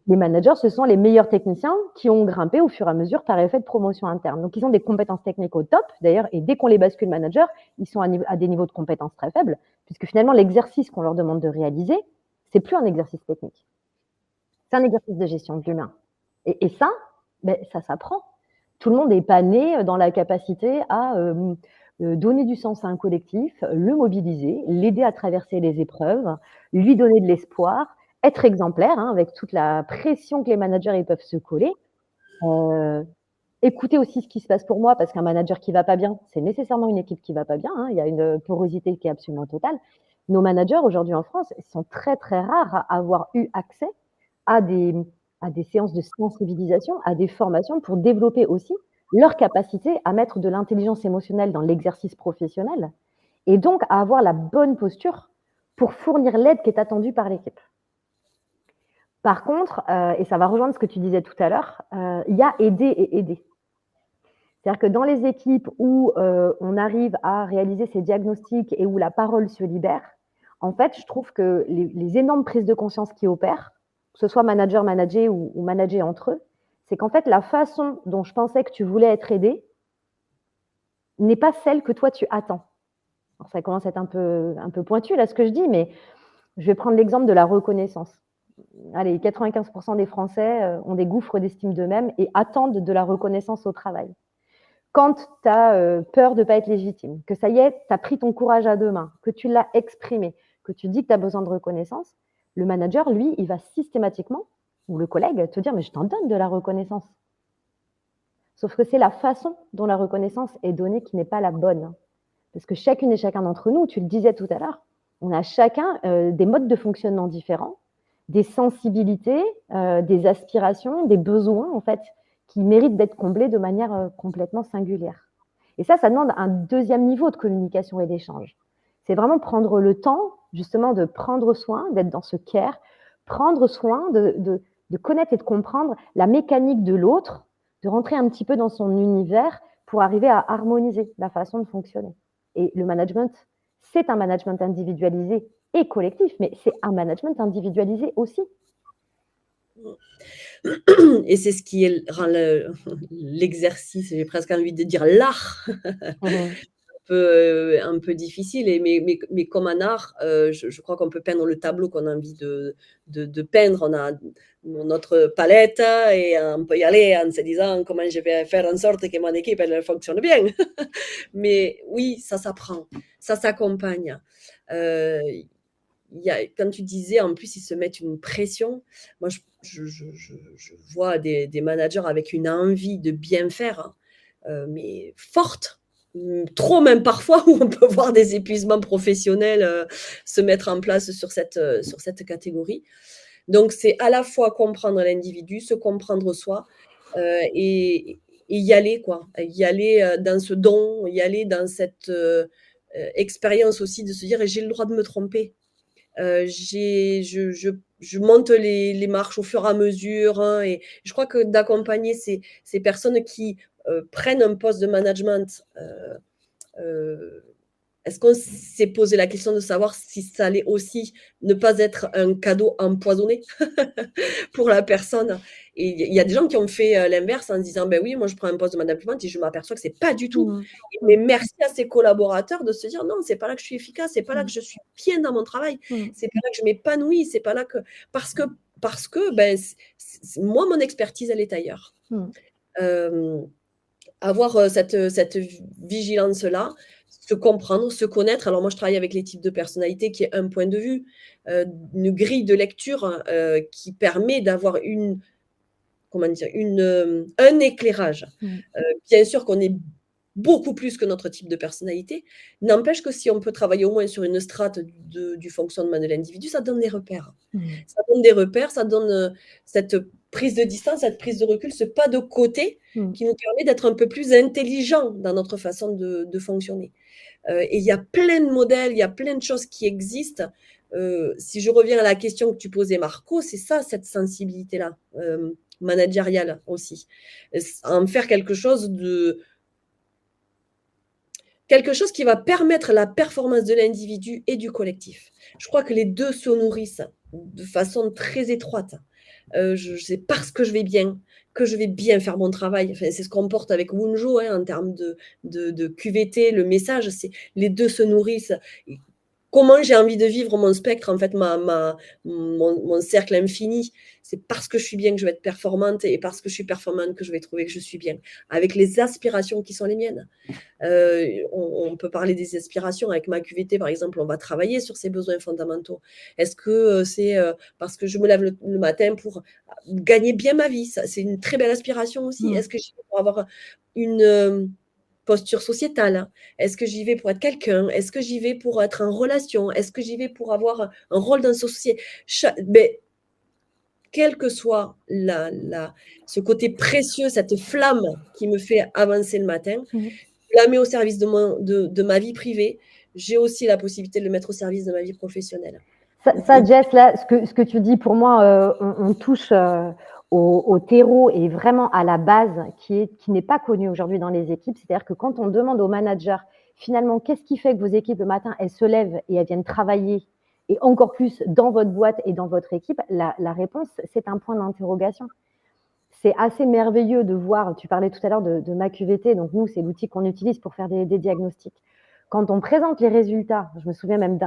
Les managers, ce sont les meilleurs techniciens qui ont grimpé au fur et à mesure par effet de promotion interne. Donc, ils ont des compétences techniques au top, d'ailleurs, et dès qu'on les bascule manager, ils sont à des niveaux de compétences très faibles, puisque finalement, l'exercice qu'on leur demande de réaliser, c'est plus un exercice technique. C'est un exercice de gestion de l'humain. Et ça, ça s'apprend. Tout le monde n'est pas né dans la capacité à donner du sens à un collectif, le mobiliser, l'aider à traverser les épreuves, lui donner de l'espoir, être exemplaire, hein, avec toute la pression que les managers ils peuvent se coller. Écouter aussi ce qui se passe pour moi, parce qu'un manager qui ne va pas bien, c'est nécessairement une équipe qui ne va pas bien. Hein, il y a une porosité qui est absolument totale. Nos managers, aujourd'hui en France, sont très, très rares à avoir eu accès à des séances de sensibilisation, à des formations pour développer aussi leur capacité à mettre de l'intelligence émotionnelle dans l'exercice professionnel et donc à avoir la bonne posture pour fournir l'aide qui est attendue par l'équipe. Par contre, et ça va rejoindre ce que tu disais tout à l'heure, il y a aider et aider. C'est-à-dire que dans les équipes où on arrive à réaliser ces diagnostics et où la parole se libère, en fait, je trouve que les énormes prises de conscience qui opèrent, que ce soit manager, managé ou manager entre eux, c'est qu'en fait, la façon dont je pensais que tu voulais être aidé n'est pas celle que toi, tu attends. Alors, ça commence à être un peu pointu, là, ce que je dis, mais je vais prendre l'exemple de la reconnaissance. Allez, 95% des Français ont des gouffres d'estime d'eux-mêmes et attendent de la reconnaissance au travail. Quand tu as peur de ne pas être légitime, que ça y est, tu as pris ton courage à deux mains, que tu l'as exprimé, que tu dis que tu as besoin de reconnaissance, le manager, lui, il va systématiquement, ou le collègue, te dire « mais je t'en donne de la reconnaissance ». Sauf que c'est la façon dont la reconnaissance est donnée qui n'est pas la bonne. Parce que chacune et chacun d'entre nous, tu le disais tout à l'heure, on a chacun des modes de fonctionnement différents, des sensibilités, des aspirations, des besoins, en fait, qui méritent d'être comblés de manière complètement singulière. Et ça demande un deuxième niveau de communication et d'échange. C'est vraiment prendre le temps, justement, de prendre soin, d'être dans ce care, prendre soin de connaître et de comprendre la mécanique de l'autre, de rentrer un petit peu dans son univers pour arriver à harmoniser la façon de fonctionner. Et le management, c'est un management individualisé et collectif, mais c'est un management individualisé aussi. Et c'est ce qui rend l'exercice, j'ai presque envie de dire l'art, un peu difficile. Mais comme un art, je crois qu'on peut peindre le tableau qu'on a envie de peindre. On a notre palette et on peut y aller en se disant comment je vais faire en sorte que mon équipe elle fonctionne bien. Mais oui, ça s'apprend, ça s'accompagne. Quand tu disais, en plus, ils se mettent une pression. Moi, je vois des managers avec une envie de bien faire, mais forte. Trop même parfois, où on peut voir des épuisements professionnels se mettre en place sur cette catégorie. Donc, c'est à la fois comprendre l'individu, se comprendre soi et y aller, quoi. Y aller dans ce don, y aller dans cette expérience aussi de se dire j'ai le droit de me tromper. Je monte les marches au fur et à mesure, hein, et je crois que d'accompagner ces personnes qui prennent un poste de management, est-ce qu'on s'est posé la question de savoir si ça allait aussi ne pas être un cadeau empoisonné pour la personne? Et il y a des gens qui ont fait l'inverse en se disant ben oui, moi je prends un poste de management et je m'aperçois que c'est pas du tout. Mais merci à ses collaborateurs de se dire non, c'est pas là que je suis efficace, c'est pas là que je suis bien dans mon travail, c'est pas là que je m'épanouis, c'est pas là que parce que ben moi mon expertise elle est ailleurs. Avoir cette vigilance là, se comprendre, se connaître. Alors moi, je travaille avec les types de personnalités qui est un point de vue, une grille de lecture qui permet d'avoir un éclairage. Bien sûr qu'on est beaucoup plus que notre type de personnalité. N'empêche que si on peut travailler au moins sur une strate du fonctionnement de l'individu, ça donne des repères. Ça donne des repères, ça donne cette prise de distance, cette prise de recul, ce pas de côté qui nous permet d'être un peu plus intelligent dans notre façon de fonctionner. Et il y a plein de modèles, il y a plein de choses qui existent. Si je reviens à la question que tu posais, Marco, c'est ça, cette sensibilité-là, managériale aussi. En faire quelque chose qui va permettre la performance de l'individu et du collectif. Je crois que les deux se nourrissent de façon très étroite. C'est parce que je vais bien, que je vais bien faire mon travail. Enfin, c'est ce qu'on porte avec Wunjo en termes de QVT. Le message, c'est les deux se nourrissent. Comment j'ai envie de vivre mon spectre, en fait, mon cercle infini, c'est parce que je suis bien que je vais être performante et parce que je suis performante que je vais trouver que je suis bien, avec les aspirations qui sont les miennes. On peut parler des aspirations. Avec ma QVT, par exemple, on va travailler sur ces besoins fondamentaux. Est-ce que c'est parce que je me lève le matin pour gagner bien ma vie? C'est une très belle aspiration aussi. Est-ce que j'y vais pour avoir une posture sociétale? Est-ce que j'y vais pour être quelqu'un? Est-ce que j'y vais pour être en relation? Est-ce que j'y vais pour avoir un rôle dans la société? Mais quel que soit ce côté précieux, cette flamme qui me fait avancer le matin, je la mets au service de ma vie privée. J'ai aussi la possibilité de le mettre au service de ma vie professionnelle. Ça, Jess, là, ce que tu dis, pour moi, on touche au terreau et vraiment à la base qui n'est pas connue aujourd'hui dans les équipes. C'est-à-dire que quand on demande aux managers, finalement, qu'est-ce qui fait que vos équipes, le matin, elles se lèvent et elles viennent travailler, et encore plus dans votre boîte et dans votre équipe, la réponse, c'est un point d'interrogation. C'est assez merveilleux de voir, tu parlais tout à l'heure de ma QVT, donc nous, c'est l'outil qu'on utilise pour faire des diagnostics. Quand on présente les résultats, je me souviens même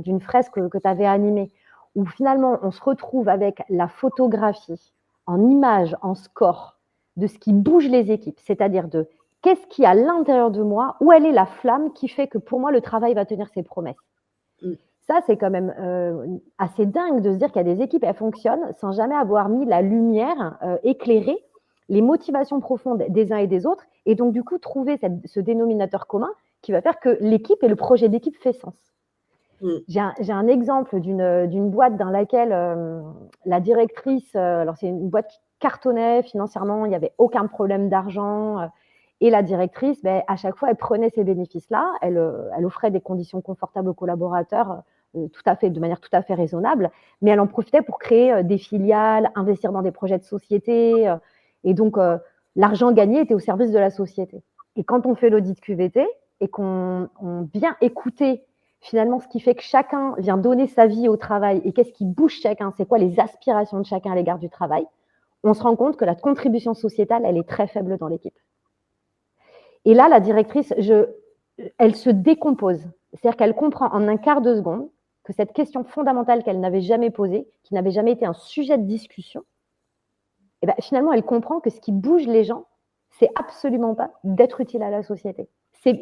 d'une fresque que tu avais animée, où finalement on se retrouve avec la photographie en image, en score, de ce qui bouge les équipes, c'est-à-dire de qu'est-ce qui est à l'intérieur de moi, où elle est la flamme qui fait que pour moi le travail va tenir ses promesses. Ça, c'est quand même assez dingue de se dire qu'il y a des équipes, elles fonctionnent sans jamais avoir mis la lumière, éclairée, les motivations profondes des uns et des autres, et donc du coup trouver ce dénominateur commun qui va faire que l'équipe et le projet d'équipe fait sens. J'ai un exemple d'une boîte dans laquelle la directrice, alors c'est une boîte qui cartonnait financièrement, il n'y avait aucun problème d'argent, et la directrice, à chaque fois, elle prenait ces bénéfices-là, elle offrait des conditions confortables aux collaborateurs, de manière tout à fait raisonnable, mais elle en profitait pour créer des filiales, investir dans des projets de société, et donc l'argent gagné était au service de la société. Et quand on fait l'audit QVT et qu'on vient écouter finalement ce qui fait que chacun vient donner sa vie au travail et qu'est-ce qui bouge chacun, c'est quoi les aspirations de chacun à l'égard du travail, on se rend compte que la contribution sociétale, elle est très faible dans l'équipe. Et là, la directrice, elle se décompose. C'est-à-dire qu'elle comprend en un quart de seconde que cette question fondamentale qu'elle n'avait jamais posée, qui n'avait jamais été un sujet de discussion, et ben, finalement, elle comprend que ce qui bouge les gens, c'est absolument pas d'être utile à la société.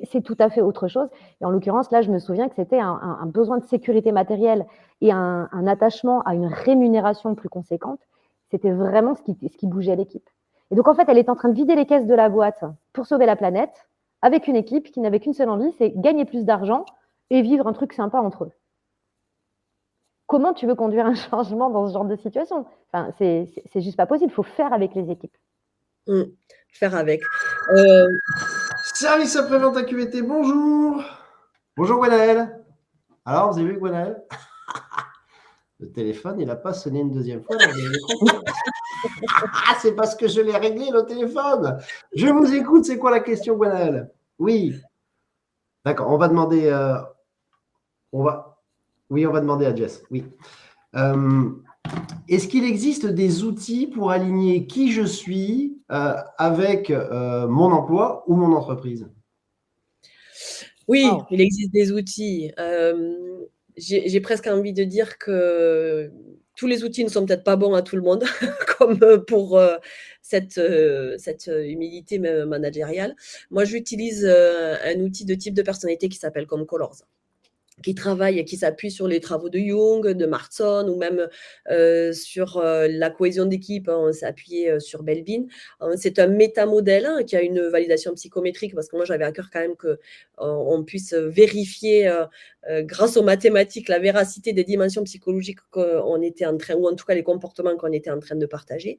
C'est tout à fait autre chose. Et en l'occurrence, là, je me souviens que c'était un besoin de sécurité matérielle et un attachement à une rémunération plus conséquente. C'était vraiment ce qui bougeait l'équipe. Et donc, en fait, elle est en train de vider les caisses de la boîte pour sauver la planète avec une équipe qui n'avait qu'une seule envie, c'est gagner plus d'argent et vivre un truc sympa entre eux. Comment tu veux conduire un changement dans ce genre de situation? Enfin, c'est juste pas possible. Il faut faire avec les équipes. Faire avec. Service après-vente à QVT, bonjour. Bonjour Gwenaël. Alors, vous avez vu Gwenaël? Le téléphone, il n'a pas sonné une deuxième fois. Ah, c'est parce que je l'ai réglé, le téléphone. Je vous écoute, c'est quoi la question, Gwenaël? Oui. D'accord, on va demander... Oui, on va demander à Jess. Oui. Est-ce qu'il existe des outils pour aligner qui je suis avec mon emploi ou mon entreprise? Oui, il existe des outils. J'ai presque envie de dire que tous les outils ne sont peut-être pas bons à tout le monde, comme pour cette humilité managériale. Moi, j'utilise un outil de type de personnalité qui s'appelle Comcolors, qui travaille et qui s'appuie sur les travaux de Jung, de Marston, ou même sur la cohésion d'équipe. On s'est appuyé sur Belbin. C'est un métamodèle qui a une validation psychométrique, parce que moi, j'avais à cœur quand même qu'on puisse vérifier, grâce aux mathématiques, la véracité des dimensions psychologiques qu'on était en train, ou en tout cas les comportements qu'on était en train de partager.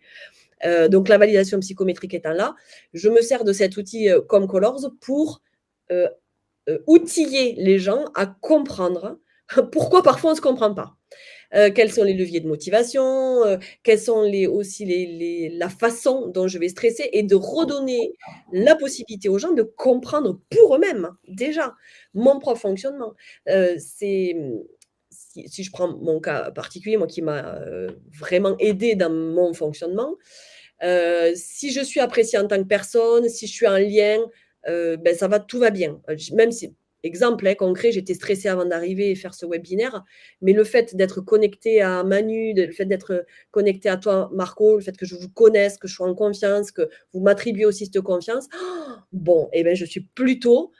Donc, la validation psychométrique étant là, je me sers de cet outil Comcolors pour outiller les gens à comprendre pourquoi parfois on ne se comprend pas. Quels sont les leviers de motivation, quelles sont aussi la façon dont je vais stresser, et de redonner la possibilité aux gens de comprendre pour eux-mêmes déjà mon propre fonctionnement. Si je prends mon cas particulier, moi qui m'a vraiment aidé dans mon fonctionnement, si je suis appréciée en tant que personne, si je suis en lien, ben ça va, tout va bien. Même si, exemple concret, j'étais stressée avant d'arriver et faire ce webinaire, mais le fait d'être connectée à Manu, le fait d'être connectée à toi, Marco, le fait que je vous connaisse, que je sois en confiance, que vous m'attribuez aussi cette confiance, bon, et ben je suis plutôt,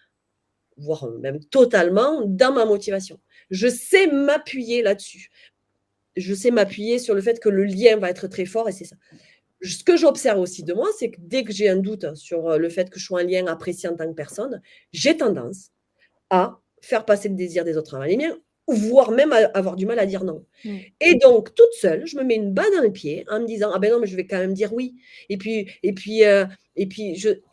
voire même totalement, dans ma motivation. Je sais m'appuyer là-dessus. Je sais m'appuyer sur le fait que le lien va être très fort, et c'est ça. Ce que j'observe aussi de moi, c'est que dès que j'ai un doute sur le fait que je sois un lien apprécié en tant que personne, j'ai tendance à faire passer le désir des autres avant les miens, voire même à avoir du mal à dire non. Et donc, toute seule, je me mets une balle dans le pied en me disant « Ah ben non, mais je vais quand même dire oui. » Et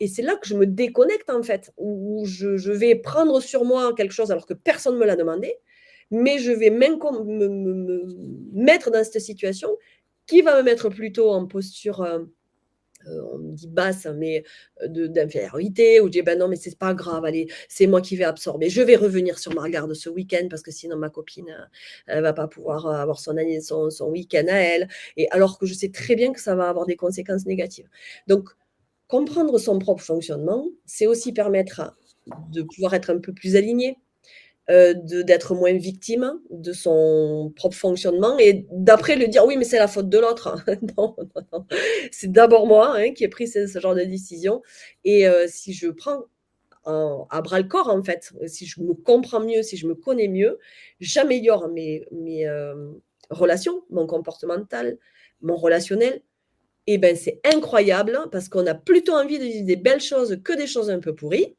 c'est là que je me déconnecte, en fait, où je vais prendre sur moi quelque chose alors que personne ne me l'a demandé, mais je vais me mettre dans cette situation qui va me mettre plutôt en posture, on me dit basse, mais d'infériorité, ou je dis ben non, mais c'est pas grave, allez, c'est moi qui vais absorber. Je vais revenir sur ma garde ce week-end parce que sinon ma copine, elle va pas pouvoir avoir son week-end à elle. Et alors que je sais très bien que ça va avoir des conséquences négatives. Donc, comprendre son propre fonctionnement, c'est aussi permettre de pouvoir être un peu plus aligné, d'être moins victime de son propre fonctionnement, et d'après le dire oui mais c'est la faute de l'autre. Non, c'est d'abord moi qui ai pris ce genre de décision, et si je prends à bras le corps, en fait, si je me comprends mieux, si je me connais mieux, j'améliore mes relations, mon comportemental, mon relationnel, et ben c'est incroyable, parce qu'on a plutôt envie de dire des belles choses que des choses un peu pourries.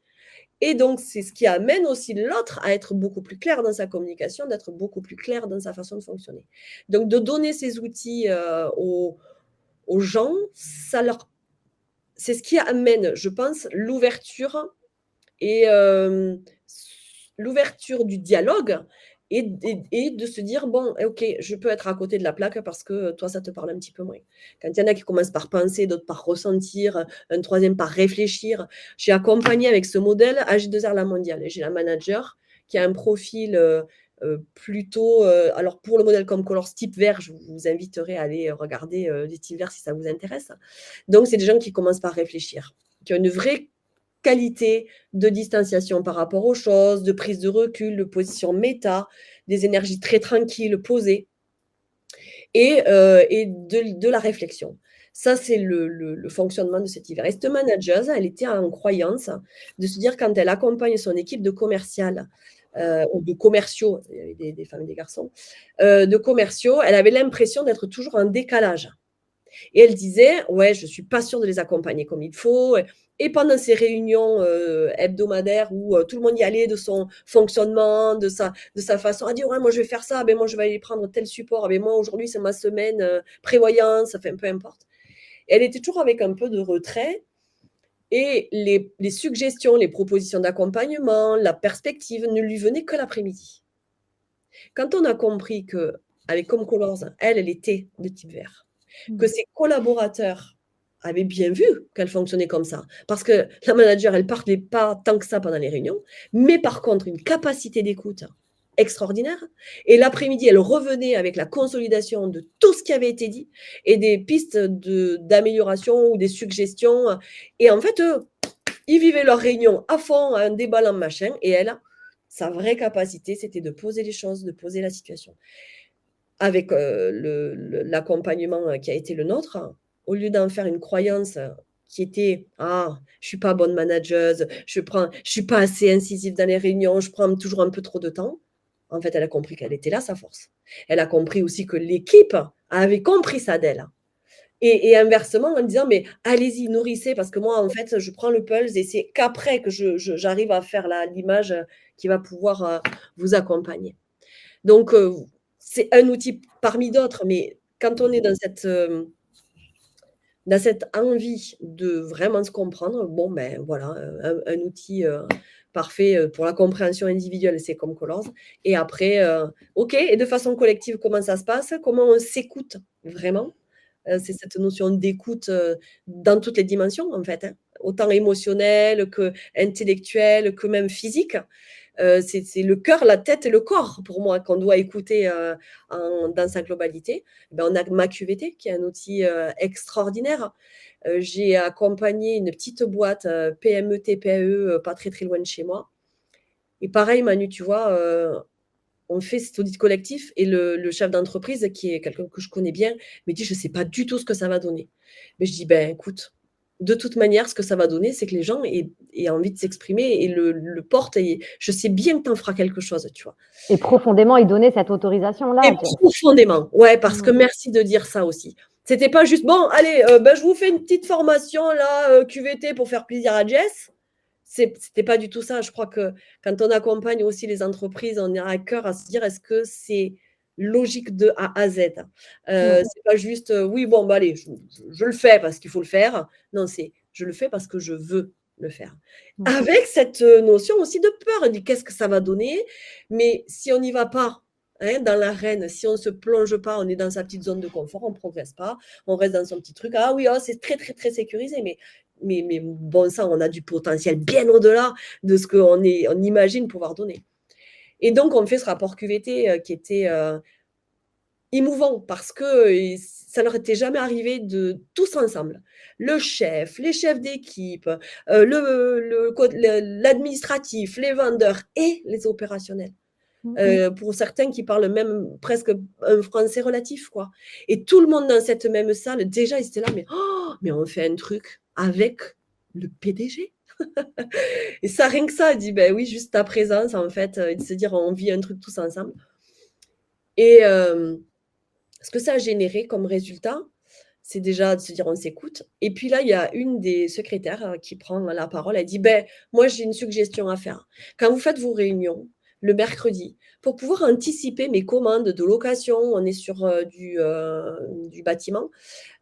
Et donc, c'est ce qui amène aussi l'autre à être beaucoup plus clair dans sa communication, d'être beaucoup plus clair dans sa façon de fonctionner. Donc, de donner ces outils aux gens, c'est ce qui amène, je pense, l'ouverture, et l'ouverture du dialogue, et de se dire, bon, ok, je peux être à côté de la plaque parce que toi, ça te parle un petit peu moins. Quand il y en a qui commencent par penser, d'autres par ressentir, un troisième par réfléchir. J'ai accompagné avec ce modèle AG2R La Mondiale. J'ai la manager qui a un profil plutôt, alors pour le modèle comme Colors type vert, je vous inviterai à aller regarder les types verts si ça vous intéresse. Donc, c'est des gens qui commencent par réfléchir, qui ont une vraie qualité de distanciation par rapport aux choses, de prise de recul, de position méta, des énergies très tranquilles, posées, et de la réflexion. Ça, c'est le fonctionnement de cet hiver. Et cette manager, elle était en croyance de se dire, quand elle accompagne son équipe de commercial ou de commerciaux, il y avait des femmes et des garçons, de commerciaux, elle avait l'impression d'être toujours en décalage. Et elle disait, ouais, je ne suis pas sûre de les accompagner comme il faut. Et pendant ces réunions hebdomadaires où tout le monde y allait de son fonctionnement, de sa façon à dire, ouais, moi je vais faire ça, ben moi je vais aller prendre tel support, ben moi aujourd'hui c'est ma semaine prévoyance, enfin peu importe. Et elle était toujours avec un peu de retrait. Et les suggestions, les propositions d'accompagnement, la perspective ne lui venaient que l'après-midi. Quand on a compris qu'avec Comme Colors, elle était de type vert, que ses collaborateurs avaient bien vu qu'elle fonctionnait comme ça. Parce que la manager, elle ne parlait pas tant que ça pendant les réunions, mais par contre, une capacité d'écoute extraordinaire. Et l'après-midi, elle revenait avec la consolidation de tout ce qui avait été dit et des pistes d'amélioration ou des suggestions. Et en fait, ils vivaient leur réunion à fond, un déballant machin. Et elle, sa vraie capacité, c'était de poser les choses, de poser la situation. Avec l'accompagnement qui a été le nôtre, au lieu d'en faire une croyance qui était « Ah, je ne suis pas bonne manageuse, je ne suis pas assez incisive dans les réunions, je prends toujours un peu trop de temps », en fait, elle a compris qu'elle était là, sa force. Elle a compris aussi que l'équipe avait compris ça d'elle. Et inversement, en disant « Mais allez-y, nourrissez, parce que moi, en fait, je prends le pulse et c'est qu'après que j'arrive à faire l'image qui va pouvoir vous accompagner. » Donc, c'est un outil parmi d'autres, mais quand on est dans cette envie de vraiment se comprendre, bon, ben voilà, un outil parfait pour la compréhension individuelle, c'est Comme Colors. Et après, ok, et de façon collective, comment ça se passe? Comment on s'écoute vraiment? C'est cette notion d'écoute dans toutes les dimensions, en fait, hein, autant émotionnelle que intellectuelle, que même physique. C'est le cœur, la tête et le corps, pour moi, qu'on doit écouter dans sa globalité. Ben, on a ma QVT, qui est un outil extraordinaire. J'ai accompagné une petite boîte PME, TPE, pas très, très loin de chez moi. Et pareil, Manu, tu vois, on fait cet audit collectif et le chef d'entreprise, qui est quelqu'un que je connais bien, me dit, je ne sais pas du tout ce que ça va donner. Mais je dis, ben écoute, de toute manière, ce que ça va donner, c'est que les gens aient envie de s'exprimer et le portent. Et je sais bien que tu en feras quelque chose, tu vois. Et profondément, il donnait cette autorisation-là. Et profondément, ouais, parce que merci de dire ça aussi. C'était pas juste, bon, allez, je vous fais une petite formation, là, QVT pour faire plaisir à Jess. C'était pas du tout ça. Je crois que quand on accompagne aussi les entreprises, on a à cœur à se dire, est-ce que c'est logique de A à Z? C'est pas juste, oui, bon, bah, allez, je le fais parce qu'il faut le faire. Non, c'est je le fais parce que je veux le faire. Avec cette notion aussi de peur, dit qu'est-ce que ça va donner? Mais si on n'y va pas, hein, dans l'arène, si on ne se plonge pas, on est dans sa petite zone de confort, on ne progresse pas, on reste dans son petit truc. Ah oui, oh, c'est très, très, très sécurisé, mais bon sang, on a du potentiel bien au-delà de ce qu'on imagine pouvoir donner. Et donc, on fait ce rapport QVT qui était émouvant parce que ça leur était jamais arrivé de tous ensemble. Le chef, les chefs d'équipe, l'administratif, les vendeurs et les opérationnels. Pour certains qui parlent même presque un français relatif, quoi. Et tout le monde dans cette même salle, déjà, ils étaient là, mais on fait un truc avec le PDG. Et ça, rien que ça, dit, ben oui, juste ta présence, en fait, et de se dire, on vit un truc tous ensemble. Et ce que ça a généré comme résultat, c'est déjà de se dire, on s'écoute. Et puis là, il y a une des secrétaires qui prend la parole, elle dit, ben, moi, j'ai une suggestion à faire. Quand vous faites vos réunions, le mercredi, pour pouvoir anticiper mes commandes de location, on est sur du bâtiment,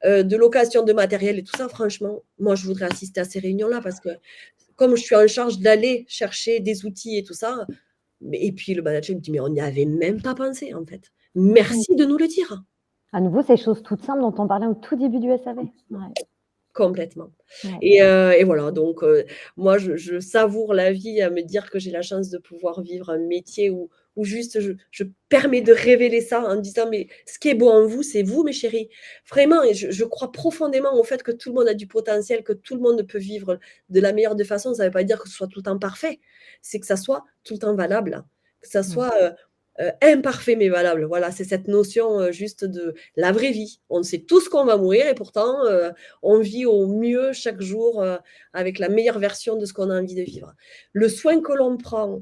de location de matériel et tout ça, franchement, moi, je voudrais assister à ces réunions-là parce que comme je suis en charge d'aller chercher des outils et tout ça, Et puis le manager me dit, mais on n'y avait même pas pensé en fait. Merci de nous le dire. À nouveau, ces choses toutes simples dont on parlait au tout début du SAV. Ouais. Complètement. Ouais. Et voilà, donc moi, je savoure la vie à me dire que j'ai la chance de pouvoir vivre un métier où juste je permets de révéler ça en disant, mais ce qui est beau en vous, c'est vous, mes chéris. Vraiment, et je crois profondément au fait que tout le monde a du potentiel, que tout le monde peut vivre de la meilleure des façons. Ça ne veut pas dire que ce soit tout le temps parfait, c'est que ça soit tout le temps valable, que ça soit imparfait mais valable. Voilà, c'est cette notion juste de la vraie vie. On sait tous qu'on va mourir et pourtant on vit au mieux chaque jour avec la meilleure version de ce qu'on a envie de vivre. Le soin que l'on prend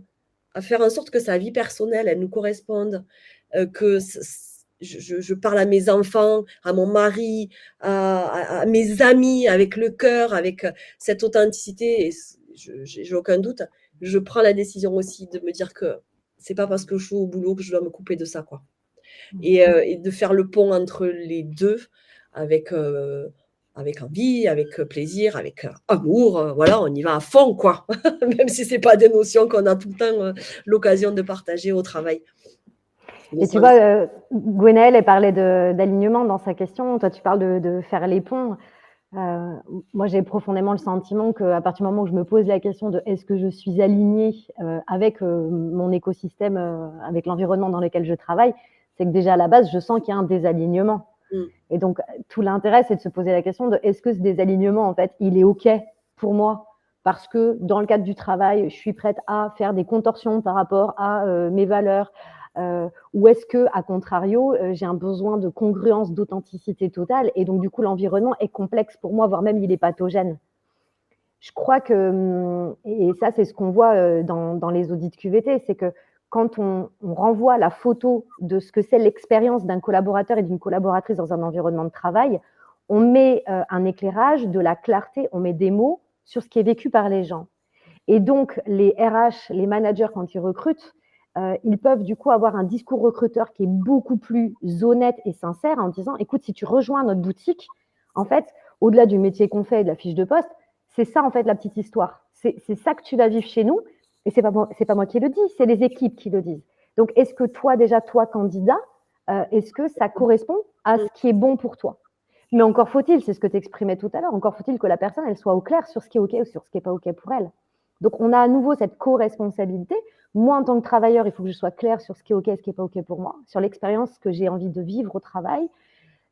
à faire en sorte que sa vie personnelle, elle nous corresponde, que je parle à mes enfants, à mon mari, à mes amis, avec le cœur, avec cette authenticité, et j'ai aucun doute, je prends la décision aussi de me dire que c'est pas parce que je suis au boulot que je dois me couper de ça, quoi. Et de faire le pont entre les deux avec envie, avec plaisir, avec amour. Voilà, on y va à fond, quoi. Même si c'est pas des notions qu'on a tout le temps l'occasion de partager au travail. Et tu vois, Gwenaëlle, elle parlait d'alignement dans sa question. Toi, tu parles de faire les ponts. Moi, j'ai profondément le sentiment qu'à partir du moment où je me pose la question de est-ce que je suis alignée avec mon écosystème, avec l'environnement dans lequel je travaille, c'est que déjà à la base, je sens qu'il y a un désalignement. Et donc, tout l'intérêt, c'est de se poser la question de est-ce que ce désalignement, en fait, il est OK pour moi parce que dans le cadre du travail, je suis prête à faire des contorsions par rapport à mes valeurs, ou est-ce que, à contrario, j'ai un besoin de congruence, d'authenticité totale, et donc du coup l'environnement est complexe pour moi, voire même il est pathogène. Je crois que, et ça c'est ce qu'on voit dans les audits QVT, c'est que quand on renvoie la photo de ce que c'est l'expérience d'un collaborateur et d'une collaboratrice dans un environnement de travail, on met un éclairage, de la clarté, on met des mots sur ce qui est vécu par les gens. Et donc les RH, les managers, quand ils recrutent, ils peuvent du coup avoir un discours recruteur qui est beaucoup plus honnête et sincère en disant, écoute, si tu rejoins notre boutique, en fait, au-delà du métier qu'on fait et de la fiche de poste, c'est ça en fait la petite histoire. C'est ça que tu vas vivre chez nous, et c'est pas moi qui le dis, c'est les équipes qui le disent. Donc, est-ce que toi, déjà, toi, candidat, est-ce que ça correspond à ce qui est bon pour toi? Mais encore faut-il, c'est ce que tu exprimais tout à l'heure, encore faut-il que la personne, elle soit au clair sur ce qui est OK ou sur ce qui n'est pas OK pour elle. Donc, on a à nouveau cette co-responsabilité. Moi, en tant que travailleur, il faut que je sois claire sur ce qui est OK et ce qui n'est pas OK pour moi, sur l'expérience que j'ai envie de vivre au travail.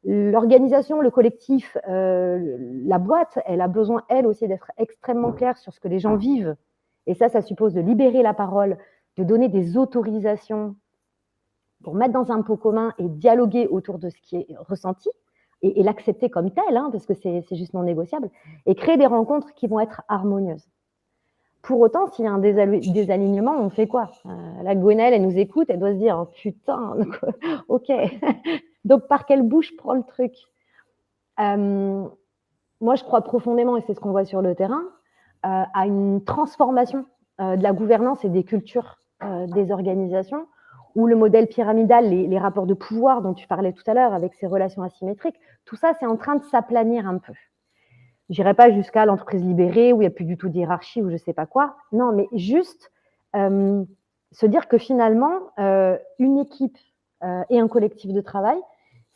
L'organisation, le collectif, la boîte, elle a besoin, elle aussi, d'être extrêmement claire sur ce que les gens vivent. Et ça suppose de libérer la parole, de donner des autorisations pour mettre dans un pot commun et dialoguer autour de ce qui est ressenti et l'accepter comme tel, hein, parce que c'est juste non négociable, et créer des rencontres qui vont être harmonieuses. Pour autant, s'il y a un désalignement, on fait quoi? La Gwenaëlle, elle nous écoute, elle doit se dire, oh, putain, ok. Donc, par quelle bouche prend le truc? Moi, je crois profondément, et c'est ce qu'on voit sur le terrain, à une transformation de la gouvernance et des cultures des organisations, où le modèle pyramidal, les rapports de pouvoir dont tu parlais tout à l'heure, avec ces relations asymétriques, tout ça, c'est en train de s'aplanir un peu. Je n'irai pas jusqu'à l'entreprise libérée, où il n'y a plus du tout de hiérarchie, ou je ne sais pas quoi. Non, mais juste se dire que finalement, une équipe et un collectif de travail,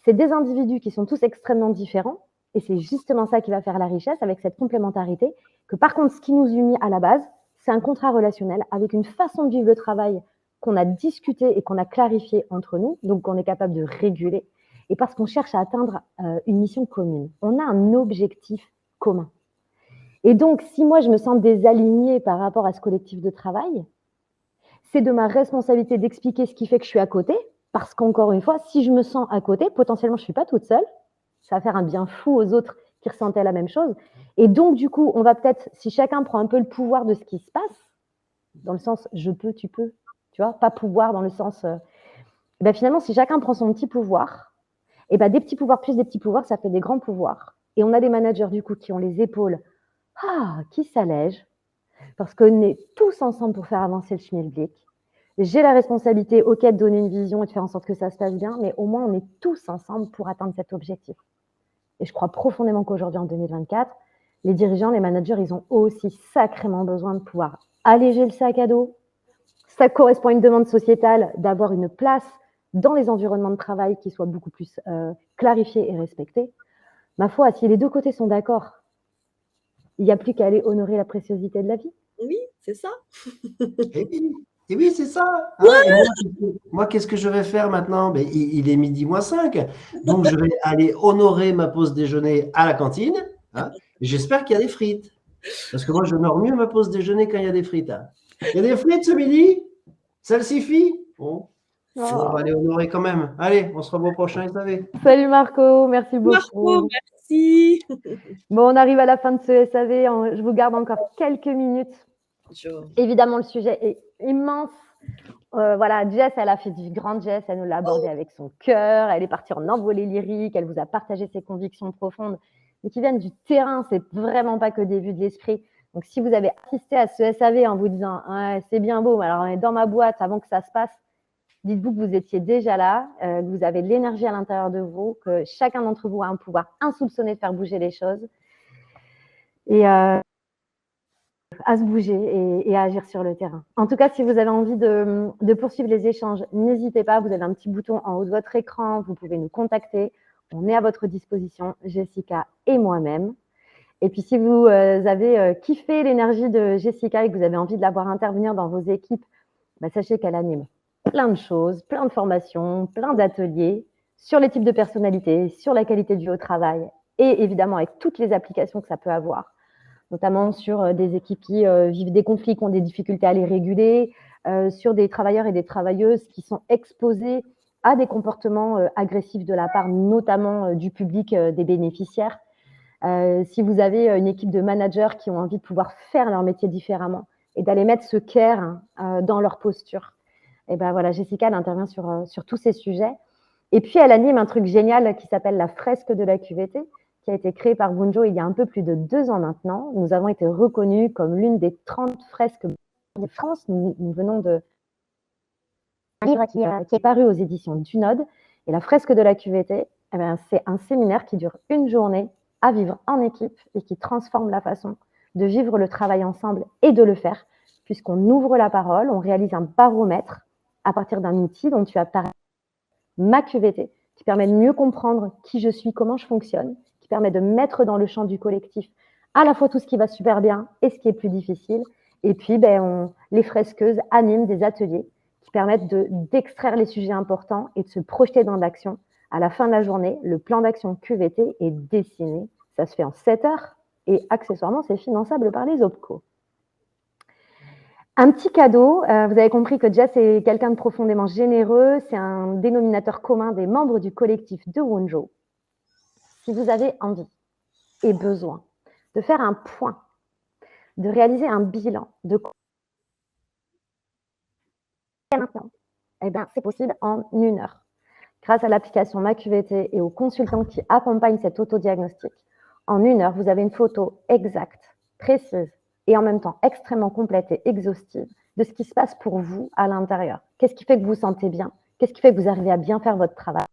c'est des individus qui sont tous extrêmement différents, et c'est justement ça qui va faire la richesse, avec cette complémentarité, que par contre, ce qui nous unit à la base, c'est un contrat relationnel avec une façon de vivre le travail qu'on a discuté et qu'on a clarifié entre nous, donc qu'on est capable de réguler, et parce qu'on cherche à atteindre une mission commune. On a un objectif commun. Et donc, si moi, je me sens désalignée par rapport à ce collectif de travail, c'est de ma responsabilité d'expliquer ce qui fait que je suis à côté, parce qu'encore une fois, si je me sens à côté, potentiellement, je ne suis pas toute seule, ça va faire un bien fou aux autres qui ressentaient la même chose. Et donc, du coup, on va peut-être, si chacun prend un peu le pouvoir de ce qui se passe, dans le sens je peux, tu peux, tu vois, pas pouvoir dans le sens... ben finalement, si chacun prend son petit pouvoir, et ben des petits pouvoirs plus des petits pouvoirs, ça fait des grands pouvoirs. Et on a des managers, du coup, qui ont les épaules qui s'allègent, parce qu'on est tous ensemble pour faire avancer le schmilblick. J'ai la responsabilité, ok, de donner une vision et de faire en sorte que ça se passe bien, mais au moins, on est tous ensemble pour atteindre cet objectif. Et je crois profondément qu'aujourd'hui, en 2024, les dirigeants, les managers, ils ont aussi sacrément besoin de pouvoir alléger le sac à dos, ça correspond à une demande sociétale d'avoir une place dans les environnements de travail qui soient beaucoup plus clarifiés et respectés. Ma foi, si les deux côtés sont d'accord, il n'y a plus qu'à aller honorer la préciosité de la vie. Oui, c'est ça. Et oui, c'est ça. Hein. Et moi, qu'est-ce que je vais faire maintenant? Ben, il est midi moins 5. Donc, je vais aller honorer ma pause déjeuner à la cantine. Hein. J'espère qu'il y a des frites. Parce que moi, j'honore mieux ma pause déjeuner quand il y a des frites. Hein. Il y a des frites ce midi? Ça le suffit? Bon. Oh. On va aller honorer quand même. Allez, on se revoit au prochain SAV. Salut Marco, merci beaucoup. Marco, merci. Bon, on arrive à la fin de ce SAV. Je vous garde encore quelques minutes. Évidemment, le sujet est immense. Voilà, Jess, elle a fait du grand Jess. Elle nous l'a abordé avec son cœur. Elle est partie en envolée lyrique. Elle vous a partagé ses convictions profondes, mais qui viennent du terrain. C'est vraiment pas que des vues de l'esprit. Donc, si vous avez assisté à ce SAV en vous disant c'est bien beau, mais alors on est dans ma boîte avant que ça se passe, dites-vous que vous étiez déjà là, que vous avez de l'énergie à l'intérieur de vous, que chacun d'entre vous a un pouvoir insoupçonné de faire bouger les choses. Et à se bouger et à agir sur le terrain. En tout cas, si vous avez envie de poursuivre les échanges, n'hésitez pas, vous avez un petit bouton en haut de votre écran, vous pouvez nous contacter, on est à votre disposition, Jessica et moi-même. Et puis si vous avez kiffé l'énergie de Jessica et que vous avez envie de la voir intervenir dans vos équipes, bah, sachez qu'elle anime plein de choses, plein de formations, plein d'ateliers sur les types de personnalités, sur la qualité du vie au travail et évidemment avec toutes les applications que ça peut avoir, notamment sur des équipes qui vivent des conflits, qui ont des difficultés à les réguler, sur des travailleurs et des travailleuses qui sont exposés à des comportements agressifs de la part notamment du public des bénéficiaires. Si vous avez une équipe de managers qui ont envie de pouvoir faire leur métier différemment et d'aller mettre ce care dans leur posture, et ben voilà, Jessica, elle intervient sur tous ces sujets. Et puis, elle anime un truc génial qui s'appelle la fresque de la QVT, qui a été créée par Bunjo il y a un peu plus de 2 ans maintenant. Nous avons été reconnus comme l'une des 30 fresques de France. Nous venons de un livre qui est paru aux éditions Dunod. Et la fresque de la QVT, eh ben, c'est un séminaire qui dure une journée à vivre en équipe et qui transforme la façon de vivre le travail ensemble et de le faire, puisqu'on ouvre la parole, on réalise un baromètre à partir d'un outil dont tu as parlé, ma QVT, qui permet de mieux comprendre qui je suis, comment je fonctionne, qui permet de mettre dans le champ du collectif à la fois tout ce qui va super bien et ce qui est plus difficile. Et puis, les fresqueuses animent des ateliers qui permettent d'extraire les sujets importants et de se projeter dans l'action. À la fin de la journée, le plan d'action QVT est dessiné. Ça se fait en 7 heures et accessoirement, c'est finançable par les OPCO. Un petit cadeau, vous avez compris que Jess est quelqu'un de profondément généreux, c'est un dénominateur commun des membres du collectif de Wunjo. Si vous avez envie et besoin de faire un point, de réaliser un bilan, eh ben, c'est possible en 1 heure. Grâce à l'application MaQVT et aux consultants qui accompagnent cet autodiagnostic, en 1 heure, vous avez une photo exacte, précise, et en même temps extrêmement complète et exhaustive de ce qui se passe pour vous à l'intérieur. Qu'est-ce qui fait que vous vous sentez bien? Qu'est-ce qui fait que vous arrivez à bien faire votre travail?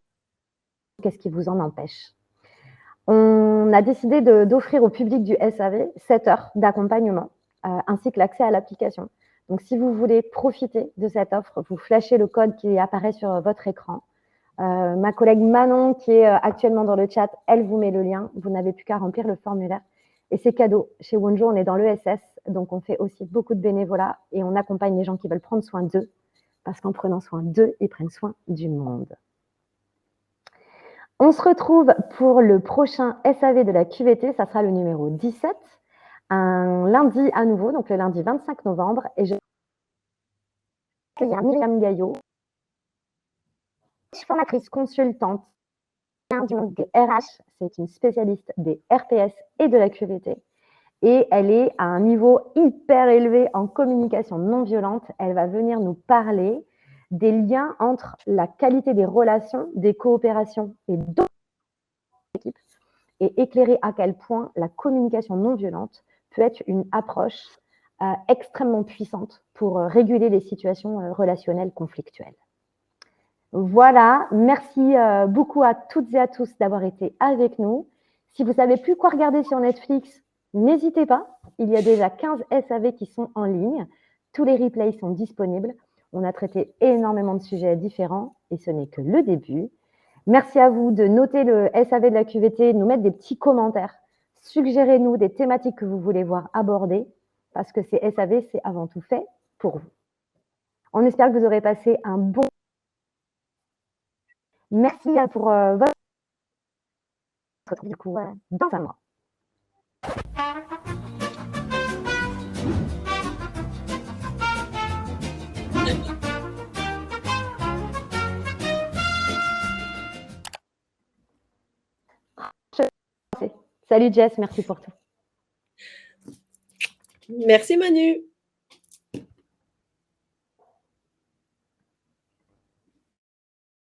Qu'est-ce qui vous en empêche? On a décidé d'offrir au public du SAV 7 heures d'accompagnement ainsi que l'accès à l'application. Donc, si vous voulez profiter de cette offre, vous flashez le code qui apparaît sur votre écran. Ma collègue Manon, qui est actuellement dans le chat, elle vous met le lien. Vous n'avez plus qu'à remplir le formulaire. Et c'est cadeau. Chez Wunjo, on est dans l'ESS, donc on fait aussi beaucoup de bénévolat et on accompagne les gens qui veulent prendre soin d'eux, parce qu'en prenant soin d'eux, ils prennent soin du monde. On se retrouve pour le prochain SAV de la QVT, ça sera le numéro 17, un lundi à nouveau, donc le lundi 25 novembre. Et je il y a Myriam Gaillot, formatrice consultante du monde des RH, c'est une spécialiste des RPS et de la QVT. Et elle est à un niveau hyper élevé en communication non violente. Elle va venir nous parler des liens entre la qualité des relations, des coopérations et d'autres équipes et éclairer à quel point la communication non violente peut être une approche extrêmement puissante pour réguler les situations relationnelles conflictuelles. Voilà, merci beaucoup à toutes et à tous d'avoir été avec nous. Si vous ne savez plus quoi regarder sur Netflix, n'hésitez pas, il y a déjà 15 SAV qui sont en ligne. Tous les replays sont disponibles. On a traité énormément de sujets différents et ce n'est que le début. Merci à vous de noter le SAV de la QVT, de nous mettre des petits commentaires. Suggérez-nous des thématiques que vous voulez voir abordées parce que ces SAV, c'est avant tout fait pour vous. On espère que vous aurez passé un bon... Merci pour votre... Du coup, dans un mois. Salut Jess, merci pour tout. Merci Manu.